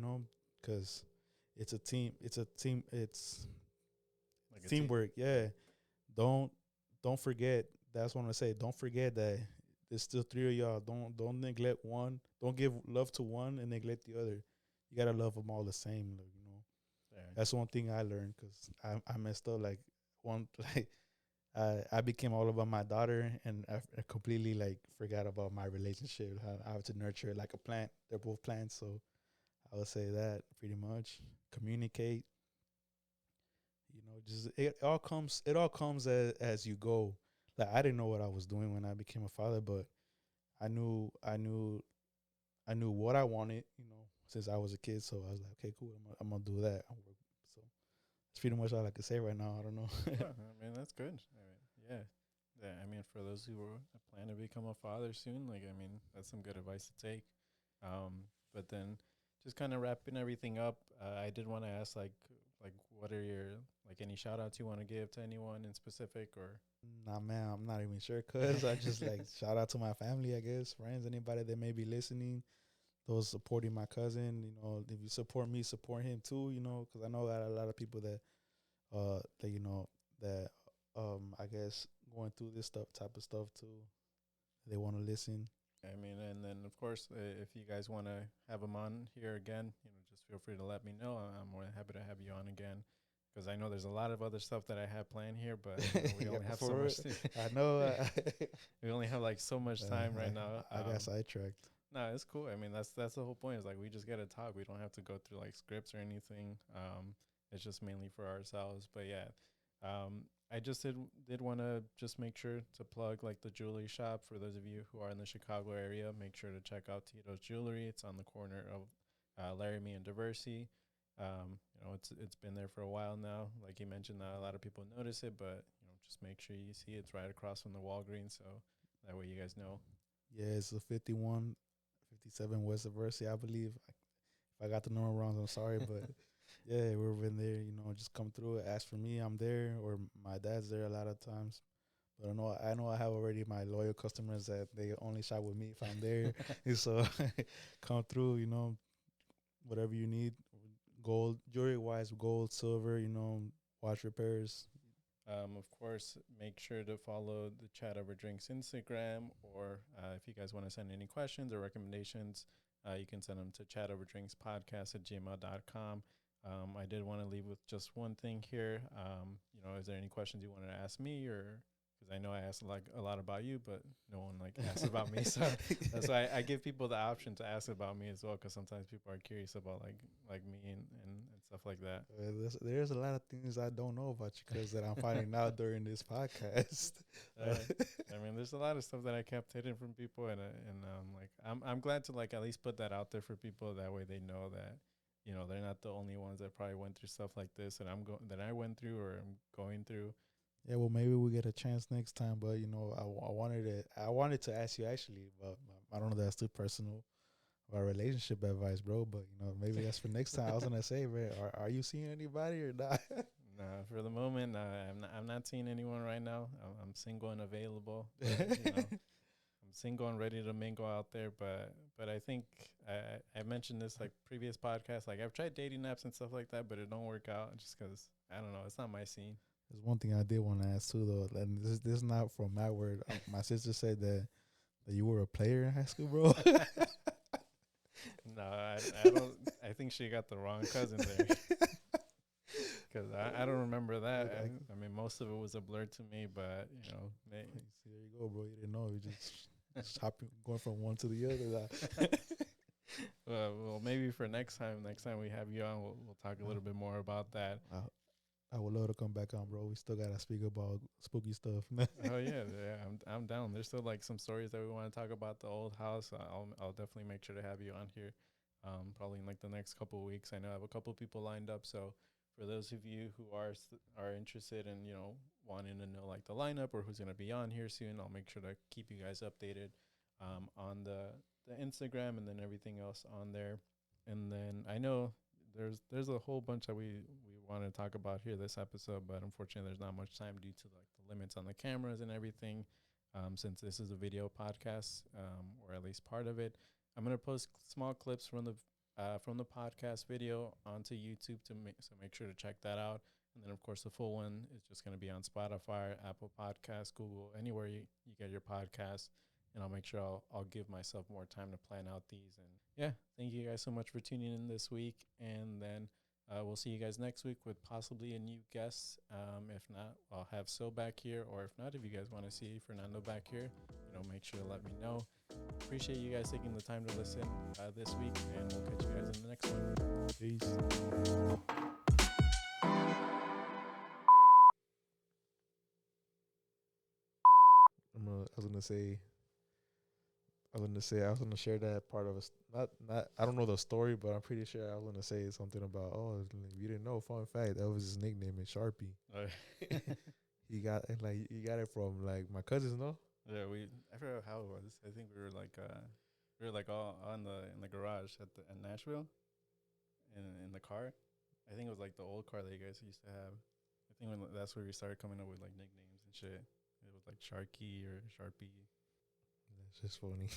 because it's a team. It's a team. It's Like a team. teamwork. Yeah. Don't don't forget. That's what I say. Don't forget that there's still three of y'all. Don't neglect one. Don't give love to one and neglect the other. You gotta love them all the same. Yeah. That's one thing I learned because I messed up. Like one like I became all about my daughter, and I completely like forgot about my relationship. How I have to nurture it like a plant. They're both plants, so I would say that pretty much. Communicate. Just it all comes as you go. Like I didn't know what I was doing when I became a father, but I knew I knew I knew what I wanted. Since I was a kid, so I was like, okay, cool. I'm gonna do that. So that's pretty much all I could say right now. I don't know. I mean, that's good. I mean, yeah. Yeah, I mean, for those who plan to become a father soon, like, I mean, that's some good advice to take. But then, just kind of wrapping everything up, I did want to ask, like, what are your like any shout outs you want to give to anyone in specific, or? Nah, man, I'm not even sure. Cause I just like shout out to my family, I guess, friends, anybody that may be listening, those supporting my cousin. If you support me, support him too. Because I know that a lot of people that I guess going through this type of stuff too. They want to listen. I mean, and then of course, if you guys want to have him on here again, just feel free to let me know. I'm more than happy to have you on again, because I know there's a lot of other stuff that I have planned here, but we only have so much. I know. We only have like so much time right now. I got sidetracked. No, it's cool. I mean, that's the whole point. Is like we just get to talk. We don't have to go through like scripts or anything. It's just mainly for ourselves. But yeah, I just did want to just make sure to plug like the jewelry shop for those of you who are in the Chicago area. Make sure to check out Tito's Jewelry. It's on the corner of Laramie and Diversey. It's been there for a while now. Like you mentioned, not a lot of people notice it, but just make sure you see it's right across from the Walgreens, so that way you guys know. Yeah, it's a 57 West Diversey, I believe. If I got the number wrong, I'm sorry, but yeah, we've been there. Just come through, ask for me, I'm there, or my dad's there a lot of times. But I know I have already my loyal customers that they only shop with me if I'm there. So come through, whatever you need, gold, jewelry wise, gold, silver, watch repairs, Of course, make sure to follow the Chat Over Drinks Instagram, or if you guys want to send any questions or recommendations, you can send them to chatoverdrinkspodcast@gmail.com. I did want to leave with just one thing here. Is there any questions you wanted to ask me, or because I know I asked like a lot about you, but no one like asked about me, so that's why I give people the option to ask about me as well, because sometimes people are curious about like me and stuff like that. There's a lot of things I don't know about you because that I'm finding out during this podcast. I mean, there's a lot of stuff that I kept hidden from people, and like I'm glad to like at least put that out there for people. That way, they know that they're not the only ones that probably went through stuff like this that I went through or I'm going through. Yeah, well, maybe we get a chance next time. But I wanted to ask you actually, but I don't know if that's too personal about relationship advice, bro. But maybe that's for next time. I was gonna say, man, are you seeing anybody or not? Nah, for the moment, I'm not seeing anyone right now. I'm single and available. But, I'm single and ready to mingle out there. But I think I mentioned this like previous podcasts. Like I've tried dating apps and stuff like that, but it don't work out just because I don't know. It's not my scene. There's one thing I did want to ask too, though, and this is not from my word. My sister said that you were a player in high school, bro. No, I don't. I think she got the wrong cousin there. Because I don't remember that. I mean, most of it was a blur to me, but See, there you go, bro. You didn't know. You just hopping, going from one to the other. Well, maybe for next time we have you on, we'll talk a little bit more about that. I would love to come back on, bro. We still gotta speak about spooky stuff. Oh yeah, I'm down. There's still like some stories that we want to talk about the old house. I'll definitely make sure to have you on here. Probably in like the next couple of weeks. I know I have a couple of people lined up, so for those of you who are interested in wanting to know like the lineup or who's gonna be on here soon, I'll make sure to keep you guys updated on the Instagram and then everything else on there. And then I know there's a whole bunch that we want to talk about here this episode, but unfortunately there's not much time due to like the limits on the cameras and everything. Since this is a video podcast, or at least part of it, I'm gonna post small clips from the podcast video onto YouTube so make sure to check that out. And then of course the full one is just gonna be on Spotify, Apple Podcasts, Google, anywhere you get your podcasts. And I'll make sure I'll give myself more time to plan out these. And yeah, thank you guys so much for tuning in this week. And then we'll see you guys next week with possibly a new guest. If not, I'll have So back here. Or if not, if you guys want to see Fernando back here, make sure to let me know. Appreciate you guys taking the time to listen this week. And we'll catch you guys in the next one. Peace. I was gonna share that part of us. Not. I don't know the story, but I'm pretty sure I was gonna say something about. Oh, if you didn't know, fun fact, that was his nickname in Sharpie. He got it from like my cousins, no? Yeah, I forgot how it was. I think we were like all in the garage at Nashville, in the car. I think it was like the old car that you guys used to have. I think that's where we started coming up with like nicknames and shit. It was like Sharky or Sharpie. That's just funny.